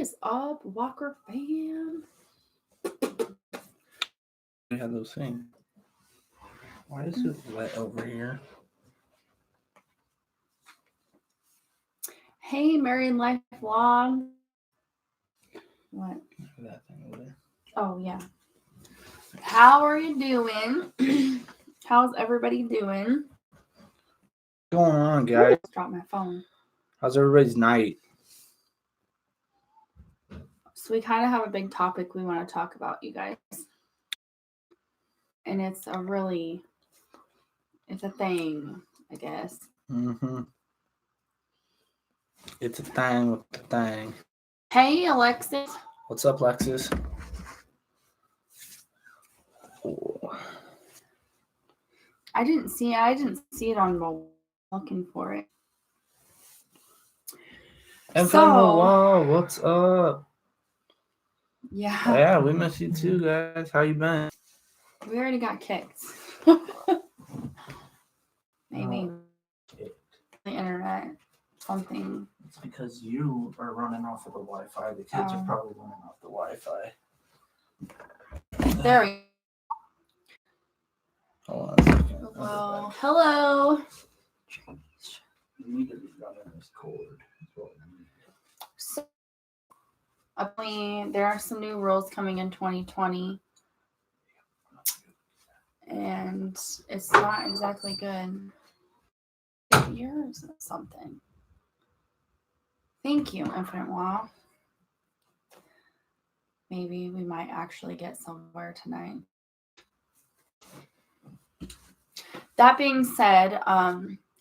is up, Walker fam? We have those things. Why is it wet over here? Hey, Marion Life Vlog. What? That thing over there. Oh, yeah. How are you doing? How's everybody doing? What's going on, guys? Drop my phone. How's everybody's night? So we kind of have a big topic we want to talk about, you guys. And it's a thing, I guess. Mm-hmm. It's a thing with the thing. Hey, Alexis. What's up, Lexus? Oh. I didn't see it on mobile. Looking for it. And wow, what's up? Yeah, we miss you too, guys. How you been? we already got kicked. Maybe the internet, something. It's because you are running off of the Wi-Fi. The kids are probably running off the Wi-Fi. There we go. Hold on a second. Well, hello. You need to be running this cord. So, there are some new rules coming in 2020, and it's not exactly good. Yours or something. Thank you, Infinite Wow. Maybe we might actually get somewhere tonight. That being said,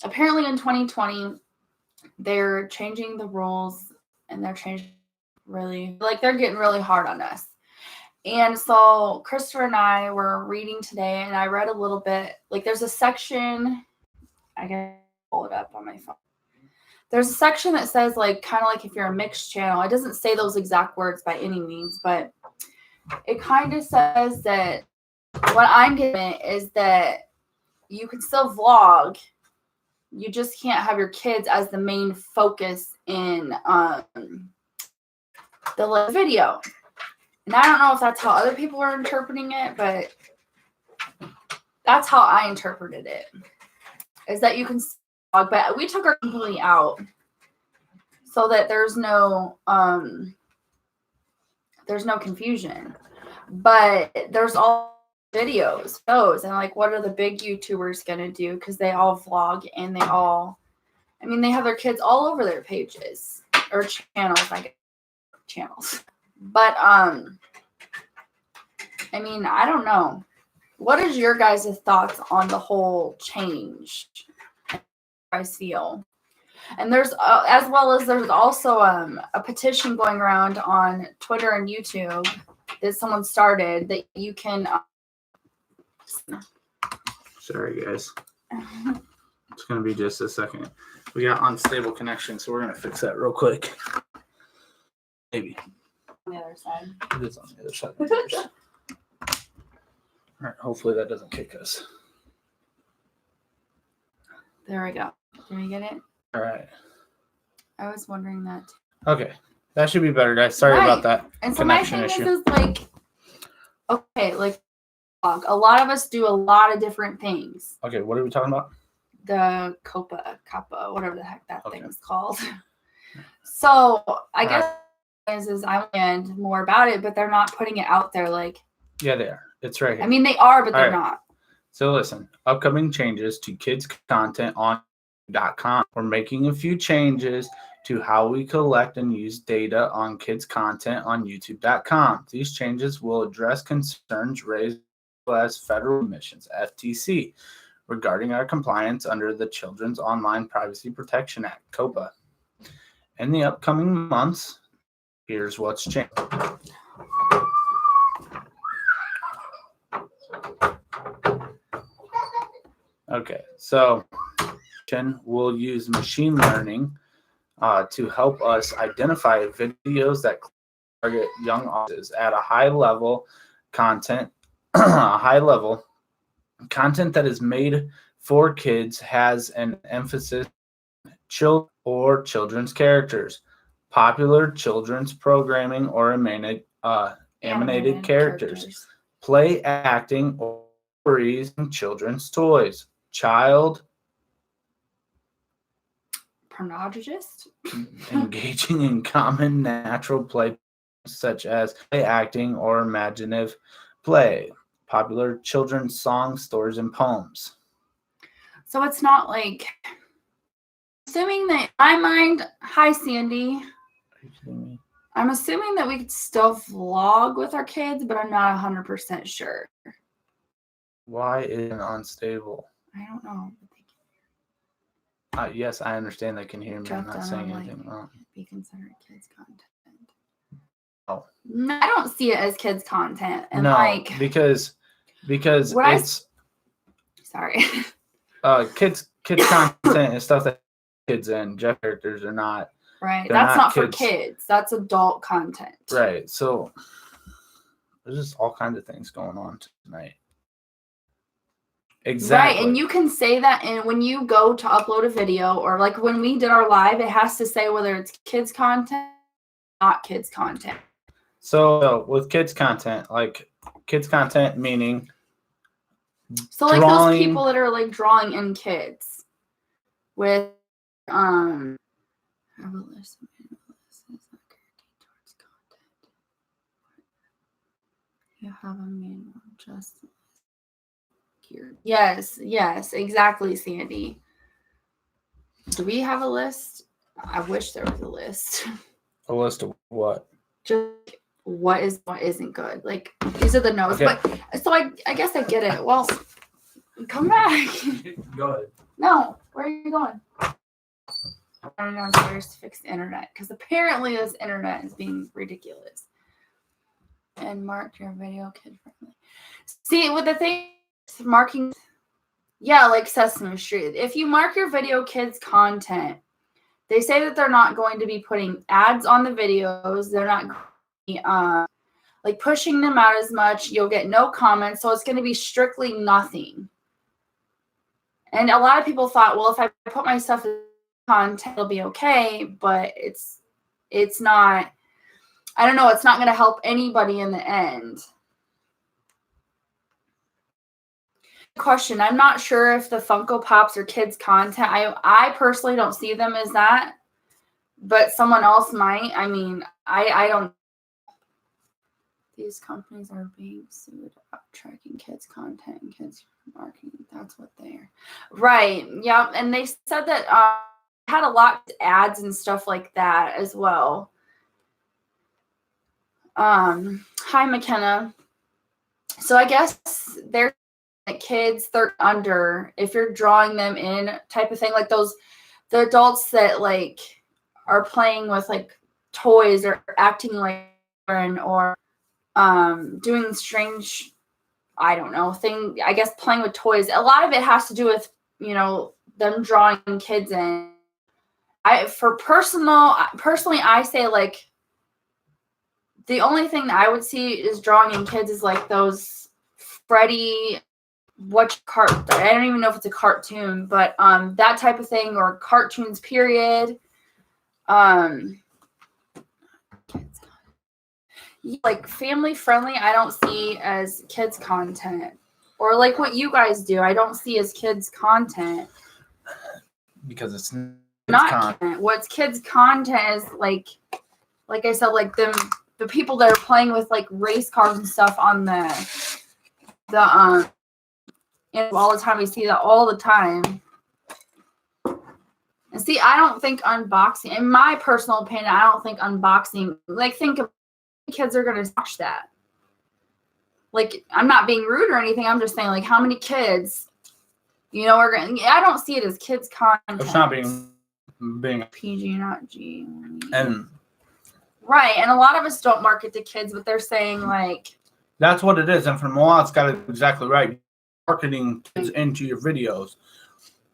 apparently in 2020, they're changing the rules and they're changing they're getting really hard on us. And so Christopher and I were reading today and I read a little bit, there's a section, I can pull it up on my phone. There's a section that says kind of like if you're a mixed channel, it doesn't say those exact words by any means, but it kind of says that what I'm getting is that you can still vlog. You just can't have your kids as the main focus in the video. And I don't know if that's how other people are interpreting it, but that's how I interpreted it. Is that you can vlog, but we took her completely out so that there's no confusion. But there's all videos, and what are the big YouTubers gonna do? Because they all vlog and they have their kids all over their pages or channels. But I don't know. What is your guys' thoughts on the whole change? How you guys feel? And there's there's also a petition going around on Twitter and YouTube that someone started that you can. Sorry, guys. It's gonna be just a second. We got unstable connection, so we're gonna fix that real quick. Maybe. On the other side. It is on the other side. All right. Hopefully that doesn't kick us. There we go. Can we get it? All right. I was wondering that. Okay. That should be better, guys. Sorry about that. And so my thing is okay, a lot of us do a lot of different things. Okay, what are we talking about? The COPPA, whatever the heck that thing is called. So I guess is I learned more about it, but they're not putting it out there Yeah, they are. It's right here. They are, but they're not. So listen, upcoming changes to kids content on YouTube.com. We're making a few changes to how we collect and use data on kids content on YouTube.com. These changes will address concerns raised as federal commissions, FTC, regarding our compliance under the Children's Online Privacy Protection Act, COPPA. In the upcoming months, here's what's changed. Okay, so we'll use machine learning to help us identify videos that target young audiences at a high level content. Content that is made for kids has an emphasis on children's characters, popular children's programming or animated characters, play acting or stories in children's toys, child pornographic, engaging in common natural play such as play acting or imaginative play, popular children's songs, stories, and poems. So it's not like, assuming that, in my mind, hi Sandy. I'm assuming that we could still vlog with our kids, but I'm not 100% sure. Why is it unstable? I don't know. Yes, I understand they can hear me. I'm not saying anything wrong. Be considered kids content. Oh. No, I don't see it as kids content. And no, because it's sorry. Kids content is stuff that kids and Jeff characters are not. Right. That's not for kids. That's adult content. Right. So there's just all kinds of things going on tonight. Exactly. Right. And you can say that, and when you go to upload a video, or like when we did our live, it has to say whether it's kids content, not kids content. So with kids content, like kids content meaning, so like those people that are like drawing in kids with you have a manual just here. Yes, exactly, Sandy. Do we have a list? I wish there was a list. A list of what? Just what isn't good. Like these are the notes. Okay. But so I guess I get it. Well, come back. Go ahead. No, where are you going? I'm running downstairs to fix the internet because apparently this internet is being ridiculous. And mark your video kid friendly. See, with the thing marking, yeah, like Sesame Street. If you mark your video kids content, they say that they're not going to be putting ads on the videos. They're not like pushing them out as much. You'll get no comments, so it's going to be strictly nothing. And a lot of people thought, well, if I put my stuff in content, it'll be okay, but it's not. I don't know. It's not going to help anybody in the end. Question. I'm not sure if the Funko Pops are kids content. I personally don't see them as that, but someone else might. I mean, I don't. These companies are being sued about tracking kids content and kids marketing. That's what they're. Right. Yeah. And they said that had a lot of ads and stuff like that as well. Hi, McKenna. So I guess they're kids under, if you're drawing them in type of thing, like the adults that like are playing with like toys or acting like or doing strange, I don't know, thing, I guess playing with toys. A lot of it has to do with, them drawing kids in. Personally, I say like the only thing that I would see is drawing in kids is like those Freddy, I don't even know if it's a cartoon, but that type of thing, or cartoons period. Like family friendly, I don't see as kids content, or like what you guys do, I don't see as kids content because it's not content. What's kids content is like I said, like the people that are playing with like race cars and stuff on all the time. We see that all the time. And see, I don't think unboxing, in my personal opinion, I don't think unboxing, like think of kids are going to watch that. Like, I'm not being rude or anything. I'm just saying, like, how many kids, are going to, I don't see it as kids content. It's not being PG, not G. And right. And a lot of us don't market to kids, but they're saying like. That's what it is. And from Moat's got it exactly right. Marketing kids into your videos.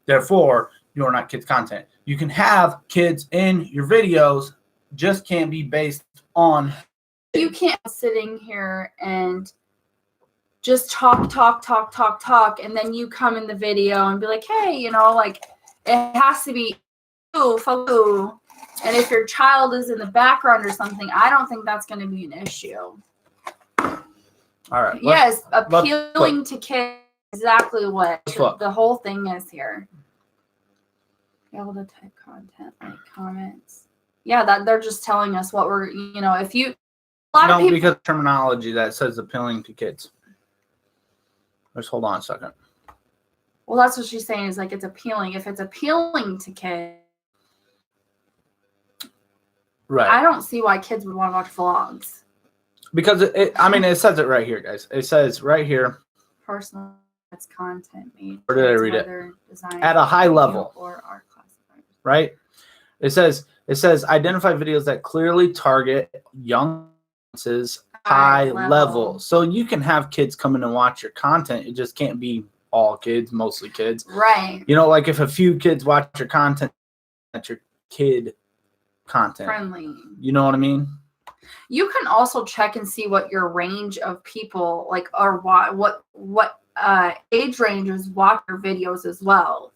Therefore, you're not kids content. You can have kids in your videos, just can't be based on. You can't be sitting here and just talk, and then you come in the video and be like, hey, like it has to be And if your child is in the background or something, I don't think that's going to be an issue. All right. Yes, appealing to kids. Exactly what the whole thing is here. Be able to type content like comments. Yeah, that they're just telling us what we're, if you. A lot of people, because terminology that says appealing to kids. Let's hold on a second. Well, that's what she's saying is like it's appealing. If it's appealing to kids, right? I don't see why kids would want to watch vlogs. Because it says it right here, guys. It says right here. Personal content made. Where did I read it? At a high level. Or art classified. Right. It says identify videos that clearly target young audiences, high level. So you can have kids come in and watch your content. It just can't be all kids, mostly kids. Right. Like if a few kids watch your content, that's your kid content. Friendly. You know what I mean? You can also check and see what your range of people or what age ranges watch your videos as well.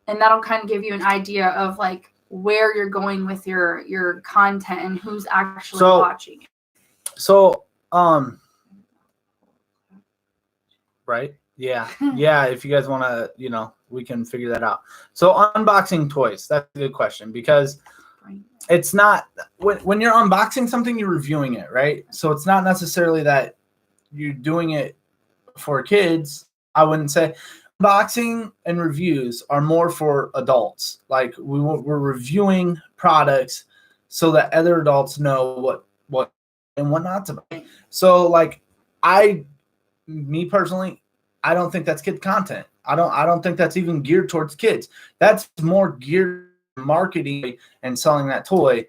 And that'll kind of give you an idea of like where you're going with your content and who's actually watching it. So, right? Yeah. Yeah. If you guys want to, we can figure that out. So unboxing toys, that's a good question because it's not when you're unboxing something, you're reviewing it, right? So it's not necessarily that you're doing it for kids. I wouldn't say unboxing and reviews are more for adults. Like we're reviewing products so that other adults know what and what not to buy. So like me personally, I don't think that's kid content. I don't think that's even geared towards kids. That's more geared marketing and selling that toy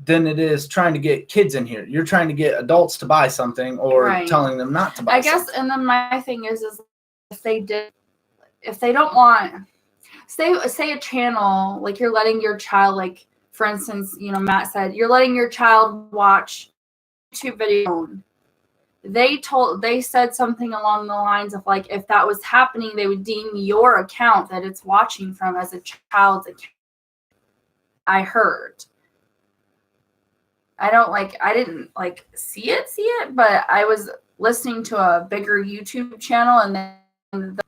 than it is trying to get kids in here. You're trying to get adults to buy something or telling them not to buy I guess, and then my thing is if they don't want, say a channel, like you're letting your child, like for instance, Matt said, you're letting your child watch YouTube video. They said something along the lines of like, if that was happening, they would deem your account that it's watching from as a child's account. I heard. I didn't see it, but I was listening to a bigger YouTube channel, and then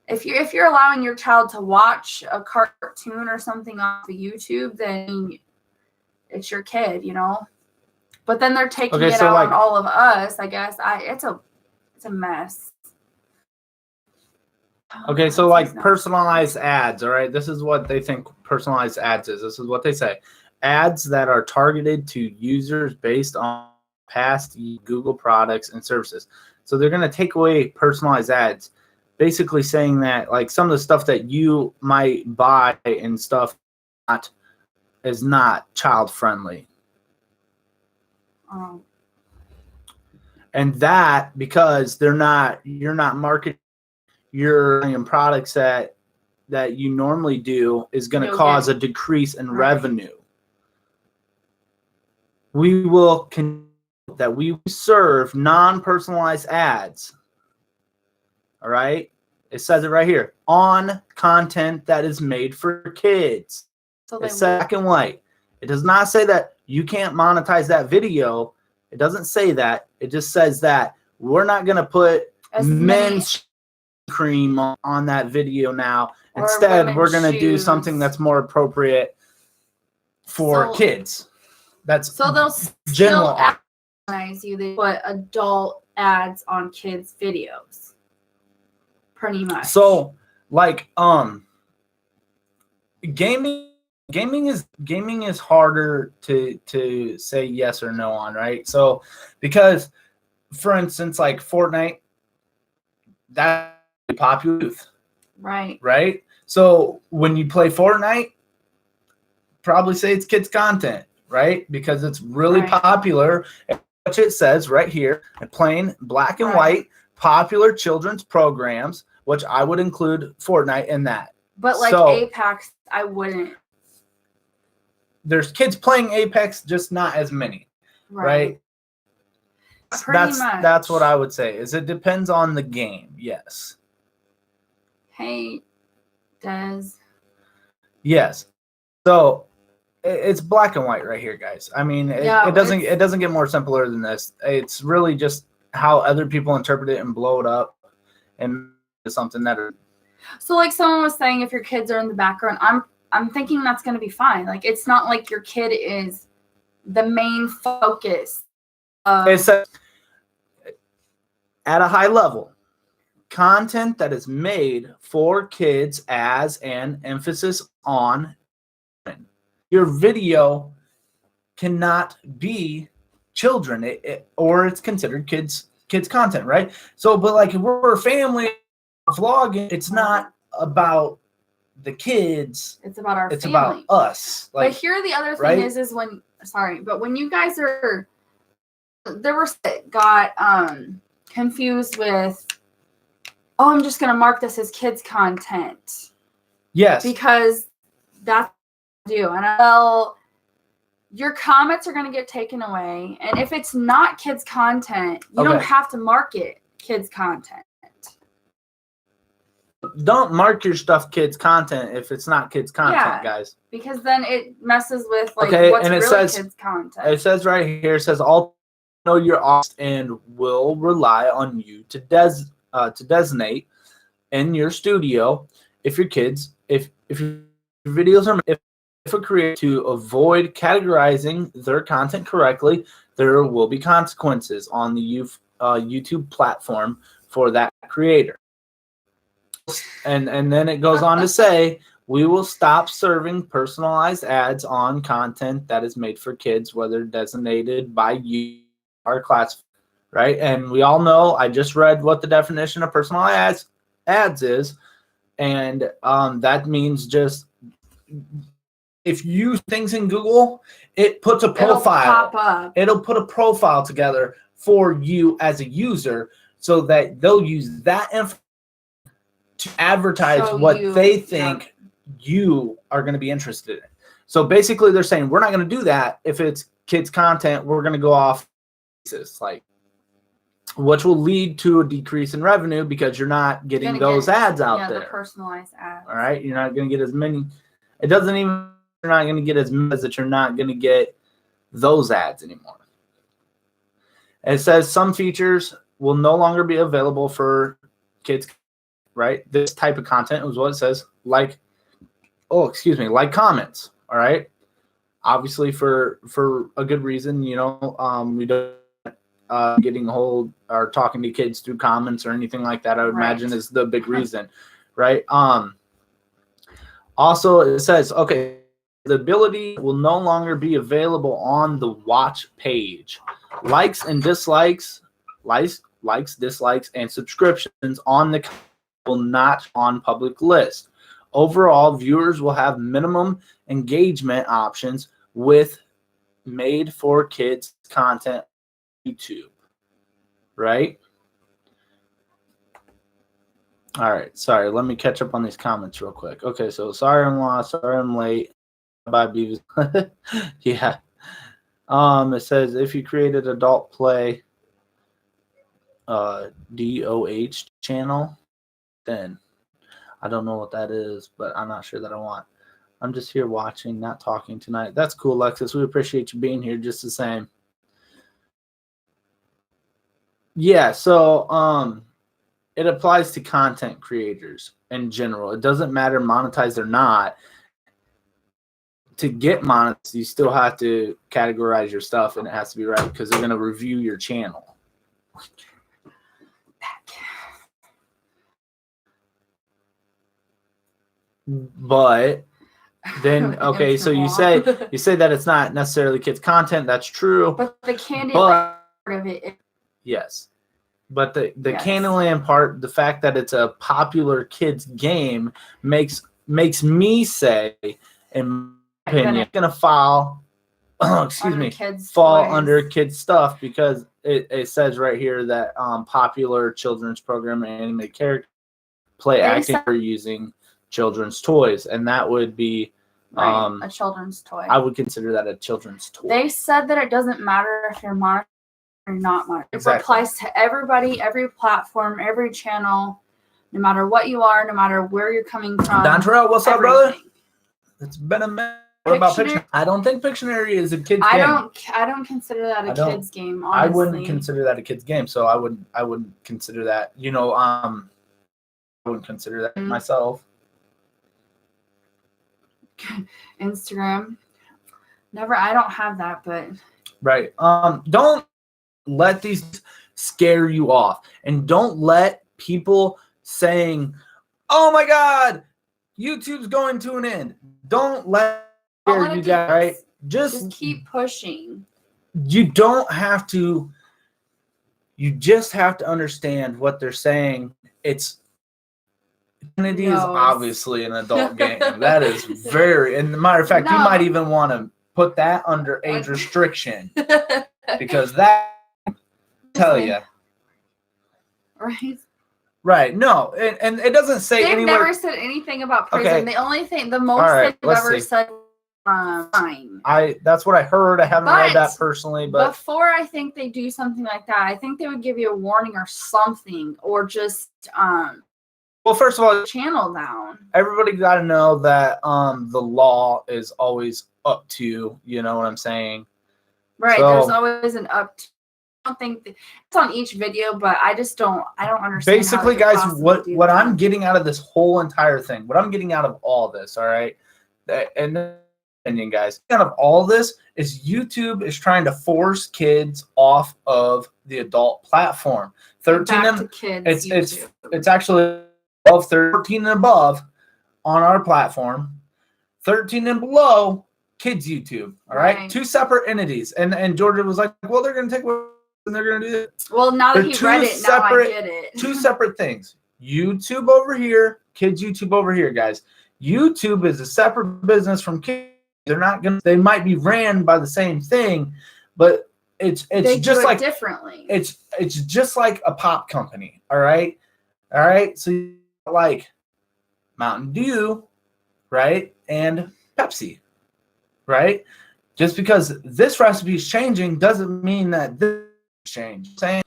if you're allowing your child to watch a cartoon or something off of YouTube, then it's your kid, But then they're taking it out on all of us. I guess it's a mess. Okay, so personalized ads, all right? This is what they think personalized ads is. This is what they say. Ads that are targeted to users based on past Google products and services. So they're going to take away personalized ads, basically saying that like some of the stuff that you might buy and stuff is not child friendly. And that because you're not marketing your products that you normally do is going to cause a decrease in revenue. We will that we serve non-personalized ads. All right? It says it right here. On content that is made for kids. So it's black and white. It does not say that you can't monetize that video. It doesn't say that. It just says that we're not going to put men's cream on that video now. Instead, we're going to do something that's more appropriate for kids. That's so they'll still advertise you. They put adult ads on kids' videos, pretty much. So, like, gaming is harder to say yes or no on, right? So, because, for instance, like Fortnite, that's popular youth. Right. So when you play Fortnite, probably say it's kids content, right? Because it's really popular. Which it says right here, plain black and white, popular children's programs, which I would include Fortnite in that. But like Apex, I wouldn't. There's kids playing Apex, just not as many, right? That's what I would say. Is it depends on the game. Yes. Hey, Des. Yes. So it's black and white right here, guys. I mean, Yeah, it doesn't get more simpler than this. It's really just how other people interpret it and blow it up and something that. So like someone was saying, if your kids are in the background, I'm thinking that's going to be fine. Like it's not like your kid is the main focus. It says at a high level, content that is made for kids as an emphasis on your video cannot be children, or it's considered kids content, right? So, but like if we're a family vlogging, it's not about the kids. It's about our it's family. About us. Like, but here the other thing right? is when you guys are, there were got confused with, oh, I'm just gonna mark this as kids content. Yes. Because that's what I do. And your comments are gonna get taken away. And if it's not kids content, you don't have to mark it kids content. Don't mark your stuff kids content if it's not kids content, guys. Because then it messes with what's and really kids content. It says right here, it says all know your audience and will rely on you to designate in your studio if your videos are if a creator to avoid categorizing their content correctly, there will be consequences on the YouTube platform for that creator. And then it goes on to say, we will stop serving personalized ads on content that is made for kids, whether designated by you or class, right? And we all know, I just read what the definition of personalized ads is, and that means just if you use things in Google, it puts a profile. It'll put a profile together for you as a user, so that they'll use that information to advertise what they think you are going to be interested in. So basically they're saying, we're not going to do that if it's kids content. We're going to go off like, which will lead to a decrease in revenue because you're not getting those ads out there. The personalized ads. All right. You're not going to get as many. It doesn't even, you're not going to get as many as that you're not going to get those ads anymore. And it says some features will no longer be available for kids. Right, this type of content is what it says. Like comments. All right, obviously for a good reason. You know, we don't getting a hold or talking to kids through comments or anything like that. I would imagine is the big reason, right? Also, it says the ability will no longer be available on the watch page. Likes and dislikes, dislikes, and subscriptions on the will not on public list. Overall, viewers will have minimum engagement options with made for kids content on YouTube. Right? All right. Sorry, let me catch up on these comments real quick. Okay, so sorry I'm lost. Sorry I'm late. Bye, Beavis. Yeah. It says if you created adult play DOH channel, then I don't know what that is, but I'm not sure that I want. I'm just here watching, not talking tonight. That's cool, Alexis. We appreciate you being here just the same. Yeah, so it applies to content creators in general. It doesn't matter monetized or not. To get monetized, you still have to categorize your stuff, and it has to be right because they're going to review your channel. But then so you say that it's not necessarily kids content. That's true. But the Candyland part of it. Yes. But the Candyland part, the fact that it's a popular kids game makes me say, in my opinion, it's gonna fall under kids stuff because it says right here that popular children's program and animated character play acting for using children's toys, and that would be a children's toy. I would consider that a children's toy. They said that it doesn't matter if you're monitored or not monitored. Exactly. It applies to everybody, every platform, every channel, no matter what you are, no matter where you're coming from. Dontrell, what's up, brother? It's been a minute. What about Pictionary? I don't think Pictionary is a kid's game. I don't consider that a kid's game, honestly. I wouldn't consider that a kid's game, so I wouldn't consider that. I wouldn't consider that myself. Instagram. Never. I don't have that, but right. Don't let these scare you off, and don't let people saying, "Oh my God, YouTube's going to an end." Don't let you guys. Right? Just keep pushing. You don't have to. You just have to understand what they're saying. Infinity is obviously an adult game. That is very, and matter of fact, you might even want to put that under age restriction because that tell you. Right. Right. No, and it doesn't say They've never said anything about prison. Okay. The only thing, the most they've ever said, fine. That's what I heard. I haven't read that personally, but before I think they do something like that, I think they would give you a warning or something, or just well, first of all, channel down. Everybody got to know that the law is always up to, you know what I'm saying? Right. So, there's always an up to. I don't think it's on each video, but I don't understand. Basically, guys, what I'm getting out of this whole entire thing, what I'm getting out of all this, all right, and opinion, guys, out of all this is YouTube is trying to force kids off of the adult platform. 13 and kids, it's actually 12, 13 and above on our platform. 13 and below, kids YouTube. All right, two separate entities, and Georgia was like, well, they're going to take what. And they're gonna do it. Well, now that he read it, now I get it. Two separate things. YouTube over here, kids YouTube over here, guys. YouTube is a separate business from kids. They're not gonna. They might be ran by the same thing, but it's just like differently. It's just like a pop company. All right. So like Mountain Dew, right, and Pepsi, right. Just because this recipe is changing doesn't mean that this change. Saying,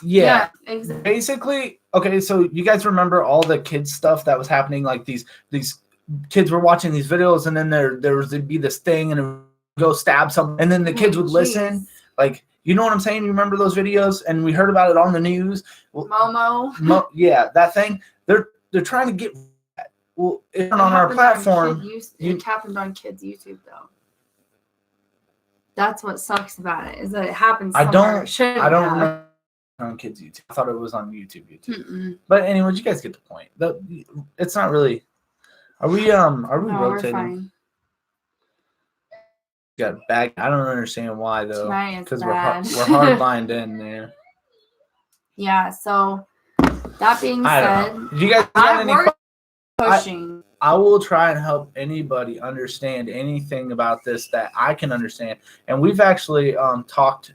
yeah, exactly. Basically, okay. So you guys remember all the kids stuff that was happening? Like these kids were watching these videos, and then there'd be this thing, and it would go stab something, and then the kids would listen. Like, you know what I'm saying? You remember those videos? And we heard about it on the news. Momo. Yeah, that thing. They're trying to get. Well, it's on our platform. It happened on kids' YouTube though. That's what sucks about it, is that it happens somewhere. I don't remember on kids' YouTube. I thought it was on YouTube. Mm-mm. But anyway, you guys get the point. It's not really. Are we rotating? We're fine. Got back. I don't understand why though. Because we're hard lined in there. Yeah. So that being said, do you guys got any? Pushing. I will try and help anybody understand anything about this that I can understand. And we've actually talked,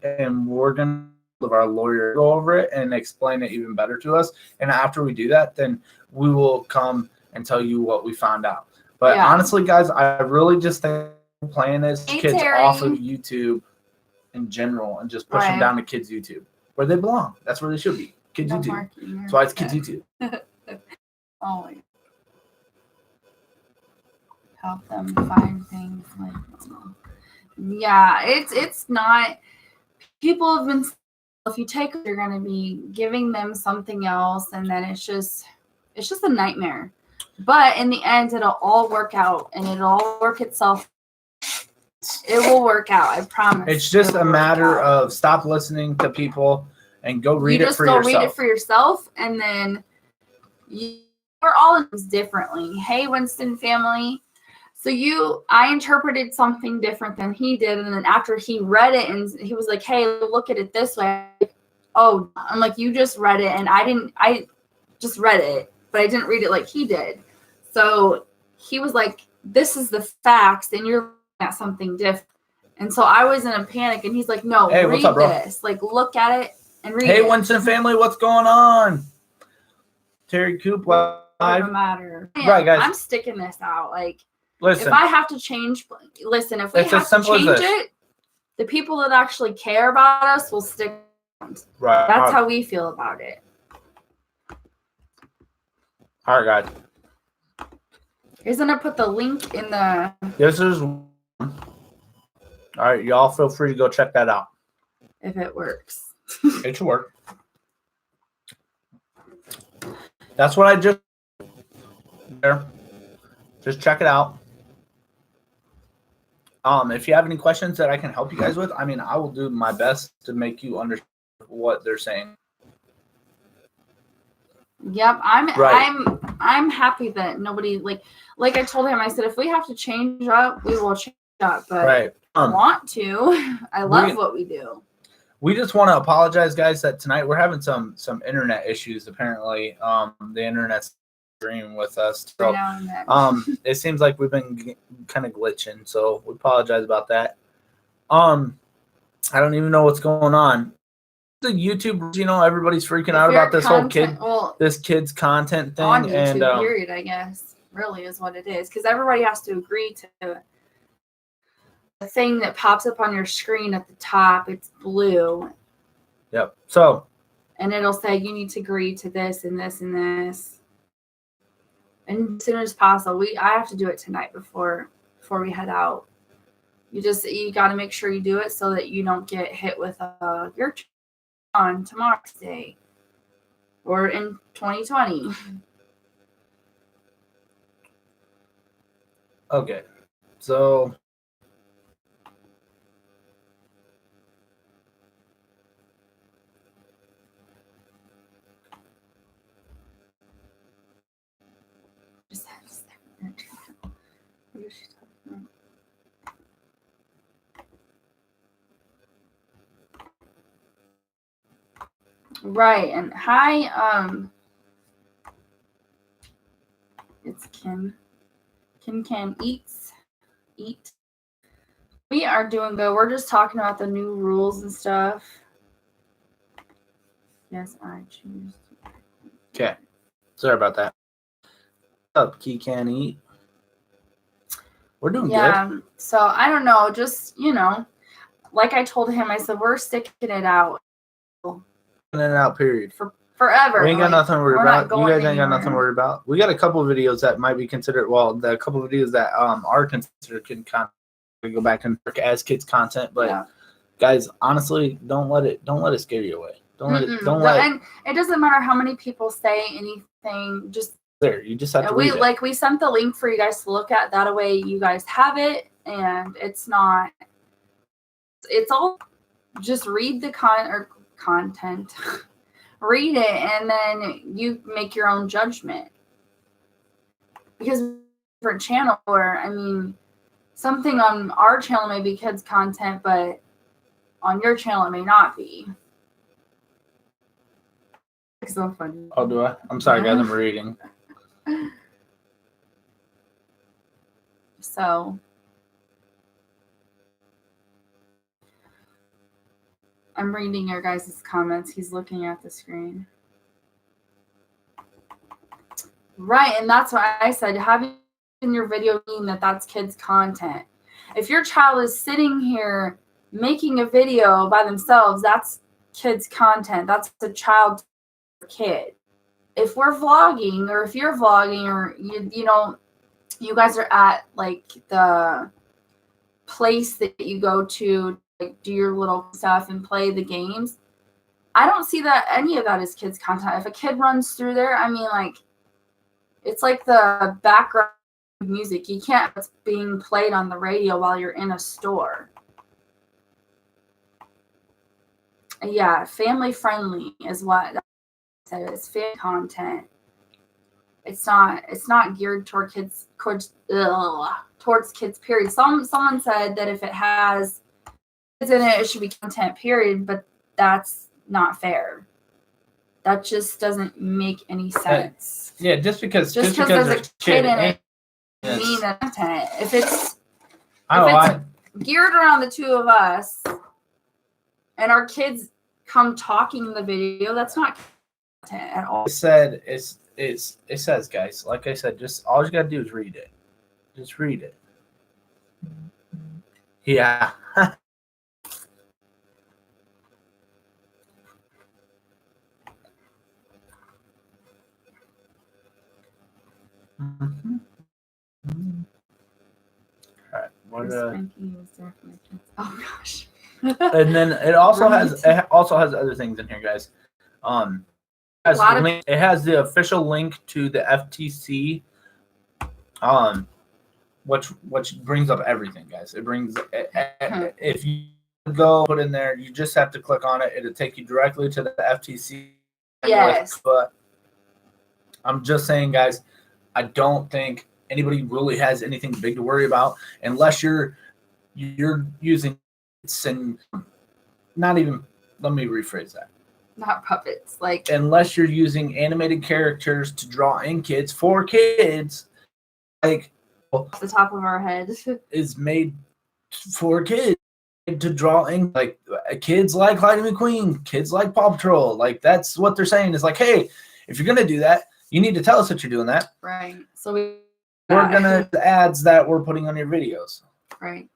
and we're going to have our lawyer go over it and explain it even better to us. And after we do that, then we will come and tell you what we found out. But honestly, guys, I really just think playing this kids off of YouTube in general and just push them down to kids' YouTube where they belong. That's where they should be. Kids' YouTube. That's why it's kids' YouTube. Oh, help them find things like, yeah, it's not. People have been. If you take, you're going to be giving them something else, and then it's just a nightmare. But in the end, it'll all work out, and it'll all work itself. It will work out. I promise. It's just a matter of stop listening to people and go read it for yourself. Read it for yourself, and then we're all in this differently. Hey, Winston family. So I interpreted something different than he did. And then after he read it and he was like, hey, look at it this way. Oh, I'm like, you just read it. And I just read it, but I didn't read it like he did. So he was like, this is the facts and you're looking at something different. And so I was in a panic and he's like, no, hey, read this. Like, look at it and read it. Hey, Winston family, what's going on? Terry Coop live. Doesn't matter. Man, right, guys. I'm sticking this out. Like, listen, if I have to change, if we have to change it, the people that actually care about us will stick around. Right. That's how we feel about it. All right, guys. He's gonna put the link in the. This is. All right, y'all feel free to go check that out. If it works. It should work. That's what I just. There. Just check it out. If you have any questions that I can help you guys with, I mean, I will do my best to make you understand what they're saying. Yep, I'm happy that nobody like I told him. I said if we have to change up, we will change up. But Right. I want to. I love what we do. We just want to apologize, guys, that tonight we're having some internet issues. Apparently, the internet's agreeing with us. So, it seems like we've been kind of glitching. So we apologize about that. I don't even know what's going on. The YouTube, everybody's freaking out about this whole this kid's content thing on YouTube, and period. I guess really is what it is because everybody has to agree to the thing that pops up on your screen at the top. It's blue. Yep. So. And it'll say you need to agree to this and this and this. And as soon as possible, I have to do it tonight before we head out. You got to make sure you do it so that you don't get hit with your on tomorrow's day or in 2020. Okay, so right, and hi, it's Kim. Kim eat. We are doing good. We're just talking about the new rules and stuff. Yes, I choose. Okay, sorry about that. What's up, Key Can Eat? We're doing good. So I don't know, just like I told him, I said we're sticking it out. Period. For forever. We ain't got nothing to worry about. You guys ain't got nothing to worry about. about. We got a couple of videos that might be considered. Well, the couple of videos that are considered kid content. We go back and work as kids content, but guys, honestly, don't let it scare you away. And it doesn't matter how many people say anything. Just there, you just have to read it. We sent the link for you guys to look at. That way, you guys have it, and it's not. It's all just read the content. Read it and then you make your own judgment because different channel where something on our channel may be kids content but on your channel it may not be. It's so funny. Oh, do I? I'm sorry guys, I'm reading. So I'm reading your guys' comments. He's looking at the screen. Right, and that's why I said having your video mean that's kids' content. If your child is sitting here making a video by themselves, that's kids' content. That's a child kid. If we're vlogging or if you're vlogging or you guys are at the place that you go to do your little stuff and play the games, I don't see that any of that is kids content. If a kid runs through there, it's like the background music. You can't, it's being played on the radio while you're in a store. Yeah, family friendly is what I said. It's fan content. It's not geared toward kids towards kids, period. Someone said that if it has kids in it, it should be content, period, but that's not fair. That just doesn't make any sense. Yeah, just because there's a kid in it mean content. If it's geared around the two of us and our kids come talking in the video, that's not content at all. It says, guys, like I said, just all you gotta do is read it. Just read it. Yeah. Mhm. Mhm. All right. What, Oh gosh. and then it also has Right. other things in here, guys. A lot of It has the official link to the FTC, which brings up everything, guys. It brings if you go put in there, you just have to click on it. It'll take you directly to the FTC. yes. But I'm just saying, guys, I don't think anybody really has anything big to worry about unless you're using and not even. Let me rephrase that. Not puppets, like Unless you're using animated characters to draw in kids for kids, like off the top of our heads. is made for kids to draw in, like kids like Lightning McQueen, kids like Paw Patrol. Like that's what they're saying is like, hey, if you're gonna do that, you need to tell us that you're doing that. Right. So we're gonna the ads that we're putting on your videos. Right.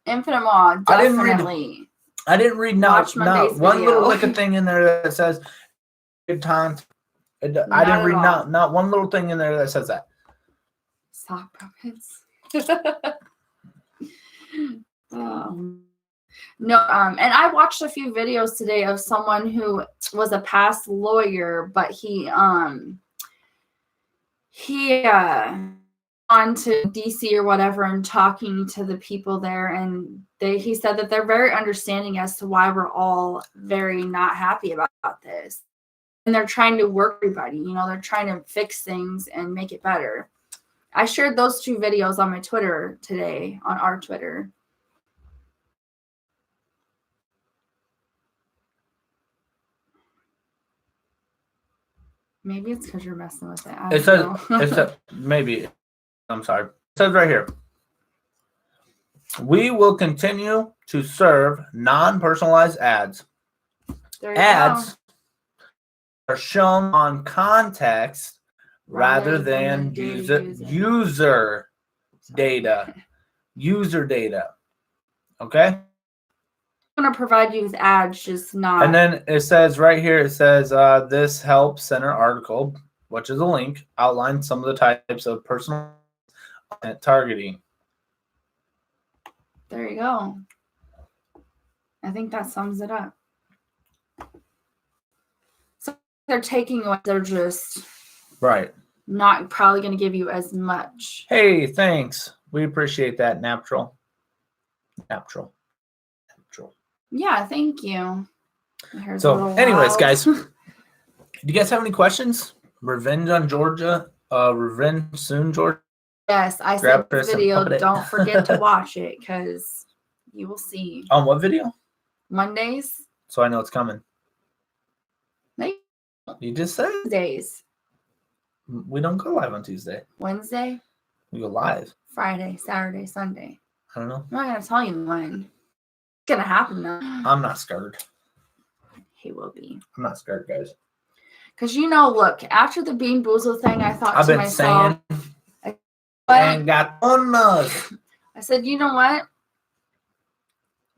Infinite Maw, definitely. I didn't read not one little like a thing in there that says good times. I didn't read not one little thing in there that says that. Sock puppets. Oh. No, and I watched a few videos today of someone who was a past lawyer, but he on to DC or whatever and talking to the people there, and he said that they're very understanding as to why we're all very not happy about this. And they're trying to work everybody, they're trying to fix things and make it better. I shared those 2 videos on my Twitter today, on our Twitter. Maybe it's because you're messing with it. It says maybe. I'm sorry. It says right here. We will continue to serve non-personalized ads. Ads are shown on context rather than user data. User data. Okay? I'm going to provide you with ads, just not. And then it says right here, it says this help center article, which is a link, outlines some of the types of personal targeting. There you go. I think that sums it up. So they're taking what they're just not probably going to give you as much. Hey, thanks. We appreciate that, Natural. Yeah, thank you. So, anyways, guys, do you guys have any questions? Revenge on Georgia? Revenge soon, Georgia? Yes, I said this video. Don't forget to watch it because you will see. On what video? Mondays. So I know it's coming. Maybe. You just said Tuesdays. We don't go live on Tuesday. Wednesday. We go live. Friday, Saturday, Sunday. I don't know. I'm not gonna tell you when. It's gonna happen though. I'm not scared. He will be. I'm not scared, guys. Because look, after the Bean Boozle thing, I thought to myself, I got on us. I said, you know what?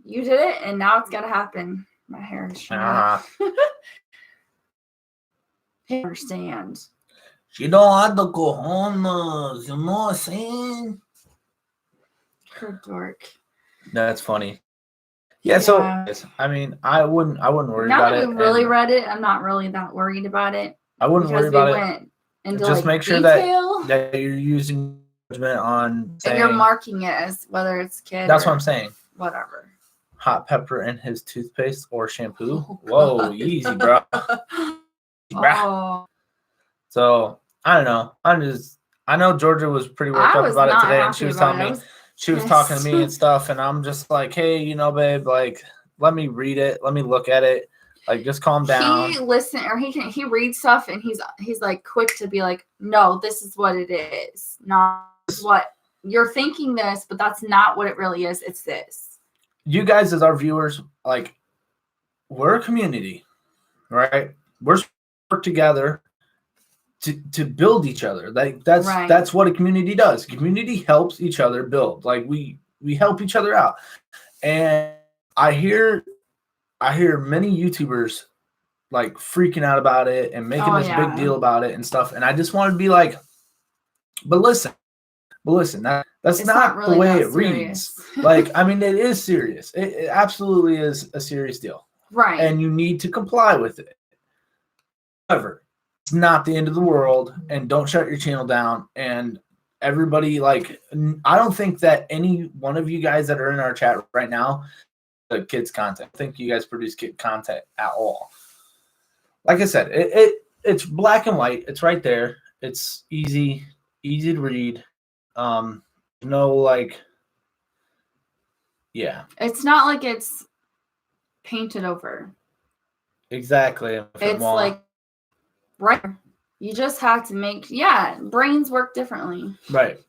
You did it, and now it's gonna happen. My hair is short. He understands. She don't have the cojones, you know what I'm saying? You're a dork. That's funny. Yeah, so I mean, I wouldn't worry about it. Now that we really read it, I'm not really that worried about it. I wouldn't worry about it. Just make sure that you're using judgment on saying, and you're marking it as whether it's kid. That's what I'm saying. Whatever. Hot pepper in his toothpaste or shampoo. Oh, whoa, easy, bro. Oh. So I don't know. I know Georgia was pretty worked up about it today, and she was telling me. She was talking to me and stuff, and I'm just like, hey, babe, like, let me read it. Let me look at it. Like, just calm down. He reads stuff, and he's like quick to be like, no, this is what it is. Not what you're thinking this, but that's not what it really is. It's this. You guys, as our viewers, like, we're a community, right? We're work together to build each other. Like that's what a community does. Community helps each other build. Like we help each other out. And I hear many YouTubers like freaking out about it and making this big deal about it and stuff. And I just want to be like, But listen, that's It's not really the way that it reads. serious. Like, I mean, it is serious. It absolutely is a serious deal. Right. And you need to comply with it. However, it's not the end of the world, and don't shut your channel down. And everybody, like, I don't think that any one of you guys that are in our chat right now, the kids content, I think you guys produce kid content at all. Like I said, it's black and white. It's right there. It's easy to read. No, like, yeah, It's not like it's painted over. exactly. It's like right. You just have to make brains work differently. Right.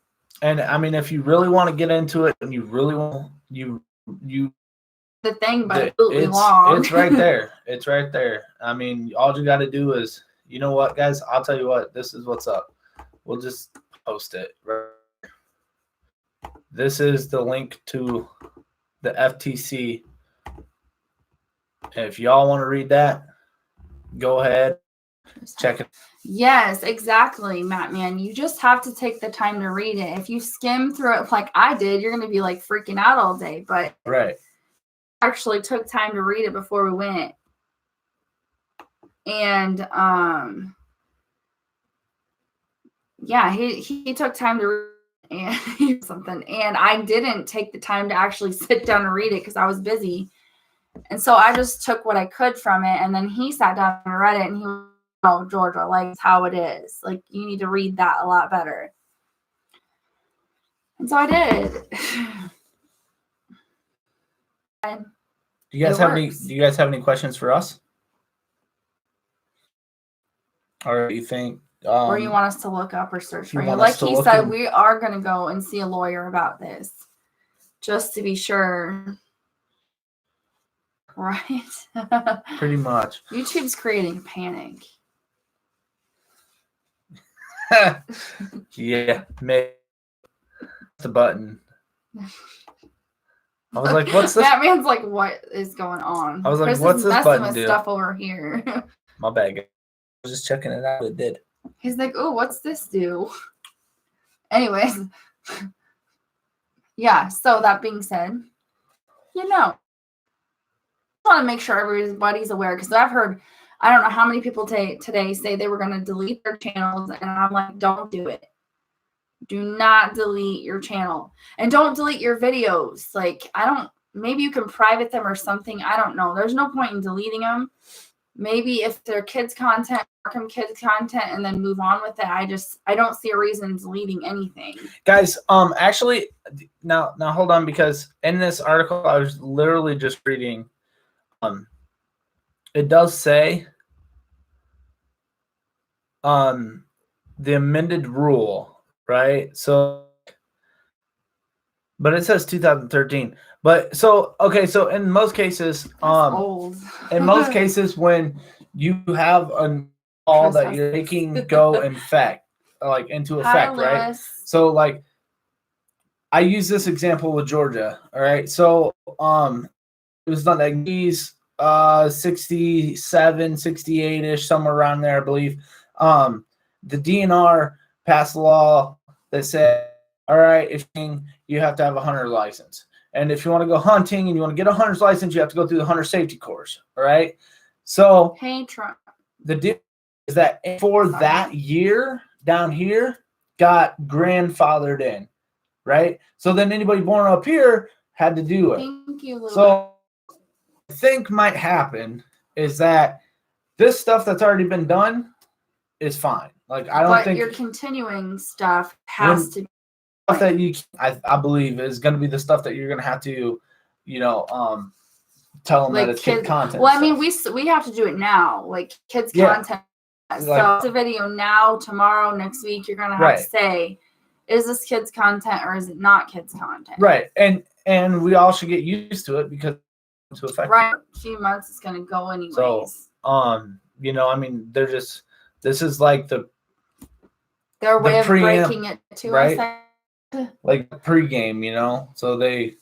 And I mean, if you really want to get into it, and you really want you the thing, but it's right there. It's right there. I mean, all you got to do is, you know what, guys? I'll tell you what. This is what's up. We'll just post it. This is the link to the FTC. If y'all want to read that, go ahead, check it. Yes, exactly, Matt, man. You just have to take the time to read it. If you skim through it like I did, you're going to be like freaking out all day. But right, actually took time to read it before we went. And he took time to read and something. And I didn't take the time to actually sit down and read it because I was busy. And so I just took what I could from it. And then he sat down and read it, and he was, oh, Georgia, like, it's how it is. Like, you need to read that a lot better. And so I did. Do you guys have any questions for us? Or do you think or you want us to look up or search for you? want Like us to he look said, in- we are going to go and see a lawyer about this, just to be sure. Right? pretty much. YouTube's creating panic. Yeah, maybe the button. I was like, what's this? That man's like, what is going on? I was like, Chris what's is this messing button with do? stuff over here. My bad. I was just checking it out. It did. He's like, oh, what's this do? Anyways. Yeah, so that being said, I want to make sure everybody's aware, because I've heard, I don't know how many people today say they were going to delete their channels, and I'm like, don't do it. Do not delete your channel, and don't delete your videos. Like, maybe you can private them or something. I don't know. There's no point in deleting them. Maybe if they're kids content, mark them kids content, and then move on with it. I don't see a reason in deleting anything. Guys, actually, now hold on, because in this article I was literally just reading, it does say, the amended rule, right? So, but it says 2013. But so, okay, so in most cases, old. in most cases, when you have a law that you're making go into effect, right? So, like, I use this example with Georgia. All right, so it was not like these 67, 68-ish, somewhere around there, I believe. The DNR passed a law that said, all right, if you have to have a hunter license. And if you want to go hunting and you want to get a hunter's license, you have to go through the hunter safety course. All right. So hey, Trump. The deal is that for that year down here got grandfathered in, right? So then anybody born up here had to do it. Thank you, so what I think might happen is that this stuff that's already been done is fine. Like, I don't think your continuing stuff has to be stuff that I believe is going to be the stuff that you're going to have to, tell them that it's kid content. Well, I mean, we have to do it now, like kids content. So it's a video now, tomorrow, next week. You're going to have to say, is this kids content or is it not kids content? Right, and we all should get used to it because it's to affect. Right, a few months it's going to go anyways. So, I mean, this is like their way of breaking it to right? us. Like pregame, so they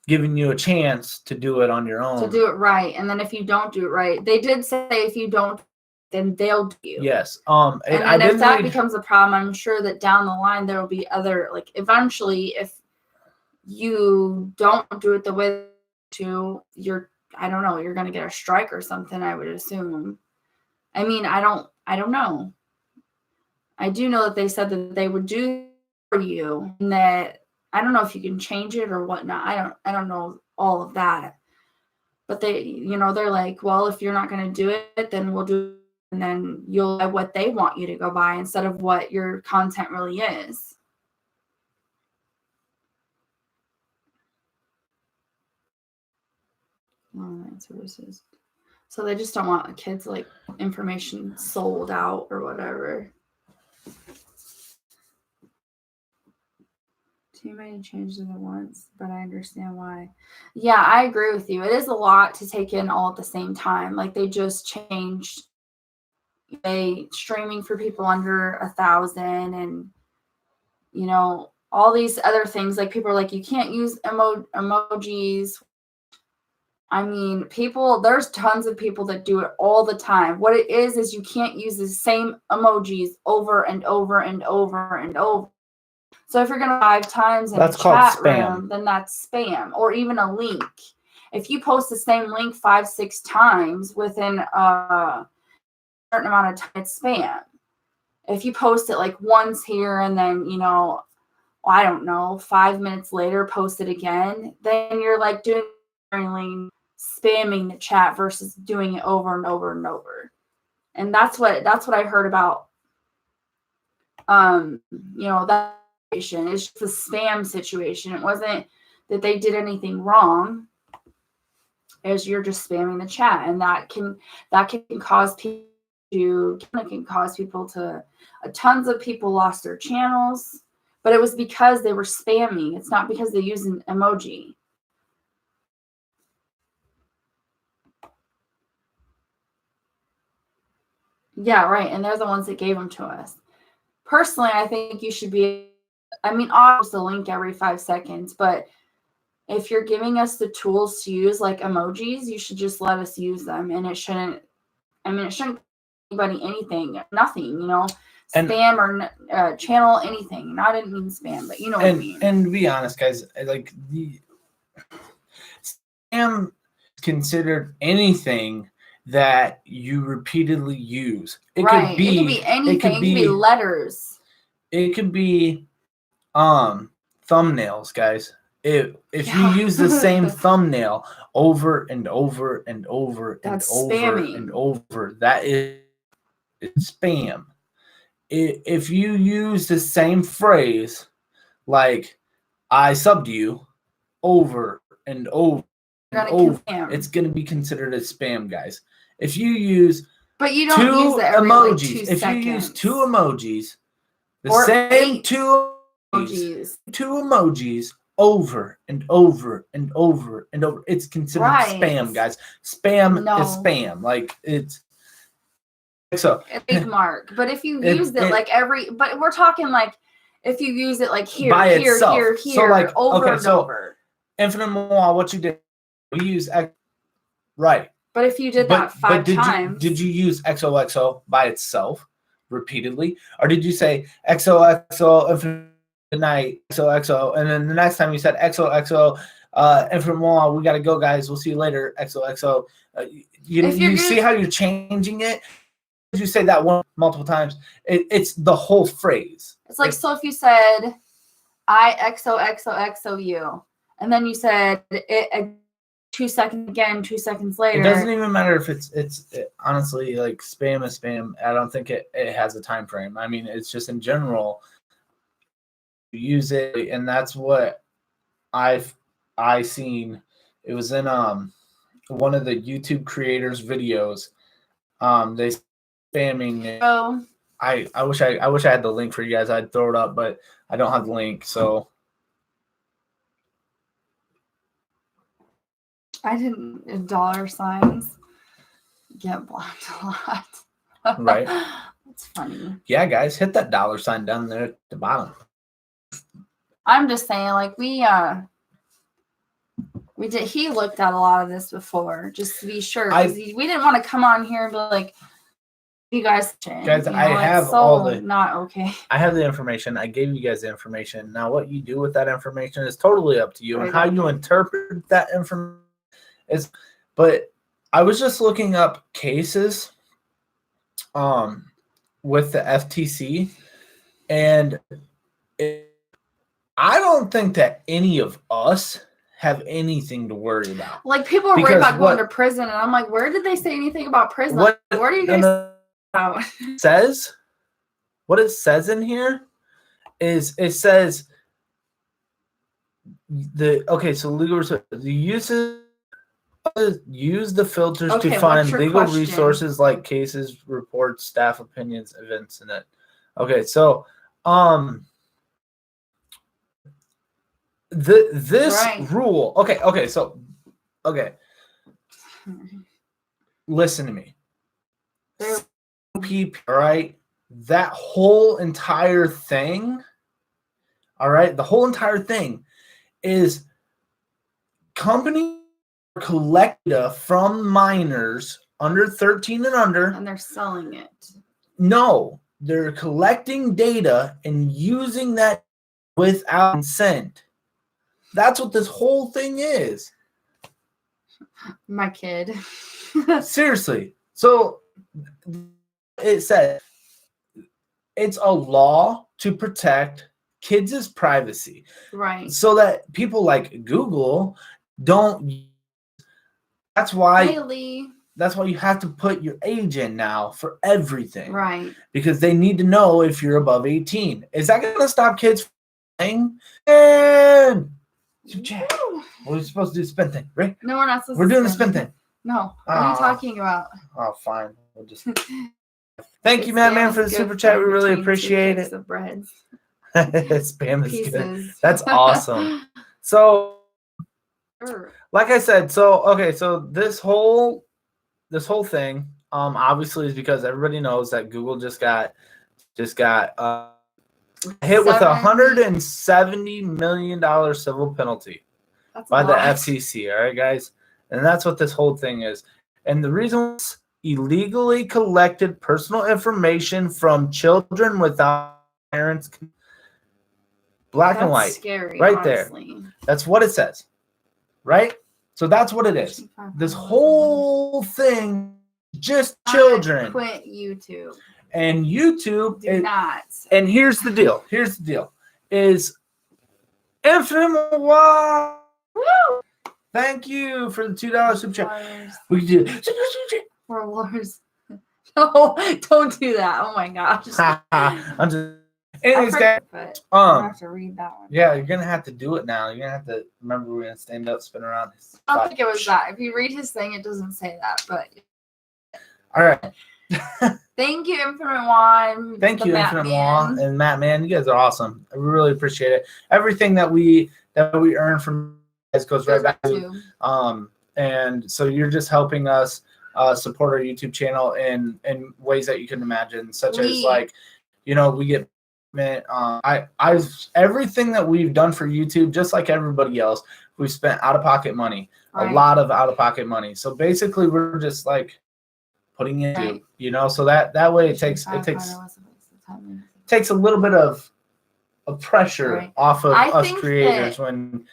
giving you a chance to do it on your own. To do it right. And then if you don't do it right, they did say if you don't then they'll do you. Yes. And then if that becomes a problem, I'm sure that down the line there will be other, like, eventually if you don't do it the way to, I don't know, you're going to get a strike or something, I would assume. I mean, I don't know. I do know that they said that they would do for you, and that I don't know if you can change it or whatnot. I don't know all of that. But they, they're like, well, if you're not going to do it, then we'll do it, and then you'll buy what they want you to go buy instead of what your content really is. Online services. So they just don't want kids, like, information sold out or whatever. Too many changes at once, but I understand why. Yeah, I agree with you. It is a lot to take in all at the same time. Like, they just changed streaming for people under 1,000, and all these other things. Like, people are like, you can't use emojis. I mean, there's tons of people that do it all the time. What it is you can't use the same emojis over and over and over and over. So if you're going to 5 times in a chat room, then that's spam. Or even a link. If you post the same link 5-6 times within a certain amount of time, it's spam. If you post it like once here and then, I don't know, 5 minutes later, post it again, then you're like spamming the chat versus doing it over and over and over. And that's what I heard about, that situation. It's just a spam situation. It wasn't that they did anything wrong. As you're just spamming the chat, and that can cause people to tons of people lost their channels, but it was because they were spamming. It's not because they used an emoji. Yeah, right. And they're the ones that gave them to us. Personally, I think you should be, I'll post a link every 5 seconds, but if you're giving us the tools to use, like emojis, you should just let us use them. And it shouldn't anybody anything, nothing, spam or channel anything. I didn't mean spam, but what I mean. And to be honest, guys, like, the spam is considered anything that you repeatedly use. It could be anything. It could be letters. It could be thumbnails, guys. If you use the same thumbnail over and over and over that's and over spamming. and over, that is spam. If you use the same phrase, like, I subbed you, over and over and over, it's going to be considered as spam, guys. If you use but you don't use it every emojis, like 2 if seconds. You use 2 emojis, the or same 2 emojis over and over and over and over, it's considered spam, guys. Spam is spam. Like, it's so a big mark. But if you use it like but we're talking like if you use it like here, here, so like, over and over. Infinite Moa, what you did, we use right. But if you did that 5 times, did you use XOXO by itself repeatedly, or did you say XOXO infinite night, XOXO, and then the next time you said XOXO infinite Moa, we gotta go, guys, we'll see you later, XOXO? You see how you're changing it? Did you say that one multiple times? It's the whole phrase. It's like, so if you said I XOXOXO you, and then you said it 2 seconds again, 2 seconds later. It doesn't even matter if it's honestly, like, spam is spam. I don't think it has a time frame. I mean, it's just in general, you use it, and that's what I seen. It was in one of the YouTube creators' videos. They spamming. Oh. I wish I had the link for you guys. I'd throw it up, but I don't have the link, so. I didn't dollar signs get blocked a lot. Right. That's funny. Yeah, guys, hit that dollar sign down there at the bottom. I'm just saying, like, we did. He looked at a lot of this before, just to be sure, because we didn't want to come on here and be like, You guys, I have all the not okay. I have the information. I gave you guys the information. Now, what you do with that information is totally up to you, and how you interpret that information is. But I was just looking up cases, with the FTC, and I don't think that any of us have anything to worry about. Like, people are worried about going to prison, and I'm like, where did they say anything about prison? What are you guys about? What it says in here is it says so legal the use the filters to find legal resources like cases, reports, staff opinions, events, and that. Okay, so this rule. Okay. Listen to me. People, all right. That whole entire thing. All right. The whole entire thing is companies collect data from minors under 13 and under, and they're selling it. No, they're collecting data and using that without consent. That's what this whole thing is. My kid. Seriously. So it says it's a law to protect kids' privacy. Right. So that people like Google don't. That's why. Haley. That's why you have to put your age in now for everything. Right. Because they need to know if you're above 18. Is that going to stop kids from playing? And we're supposed to do the spin thing, right? No, we're not supposed We're doing the spin thing. No. What are you talking about? Oh, fine. We'll just Thank you, Man, for the super chat. We really appreciate it. Of breads. Spam is good. That's awesome. So, like I said, so this whole thing, obviously is because everybody knows that Google just got hit with $170 million civil penalty by the FTC. All right, guys, and that's what this whole thing is. And the reason it's illegally collected personal information from children without parents. Black and white, scary, right honestly. There. That's what it says, right? So that's what it is. This whole thing, just children. Quit YouTube. And YouTube do not. And here's the deal. Is Infinite Wow. Woo! Thank you for the $2 super chat. We can do for Lars. No, don't do that. Oh my gosh. I'm just. Anyways, guys, I have to read that one. Yeah, you're gonna have to do it now. You're gonna have to remember we're gonna stand up, spin around. I don't think it was that. If you read his thing, it doesn't say that. But all right. Thank you, Infinite One. Thank you, Infinite One and Matt. Man, you guys are awesome. I really appreciate it. Everything that we earn from you guys goes right back to. And so you're just helping us support our YouTube channel in ways that you can imagine, such as like, we get. Everything that we've done for YouTube, just like everybody else, we've spent out-of-pocket money, a lot of out-of-pocket money. So basically, we're just like putting into, so that way it takes a little bit of pressure off of us creators when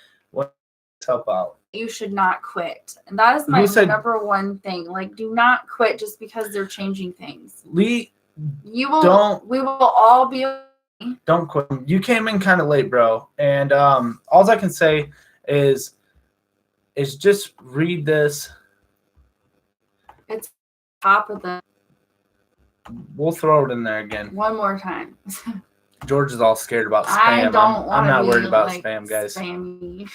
help out. You should not quit, and that is my number one thing. Like, do not quit just because they're changing things. We will all be. Don't quit. You came in kind of late, bro. And all I can say is just read this. It's top of the. We'll throw it in there again. One more time. George is all scared about spam. I'm not worried about spam, guys. Spammy.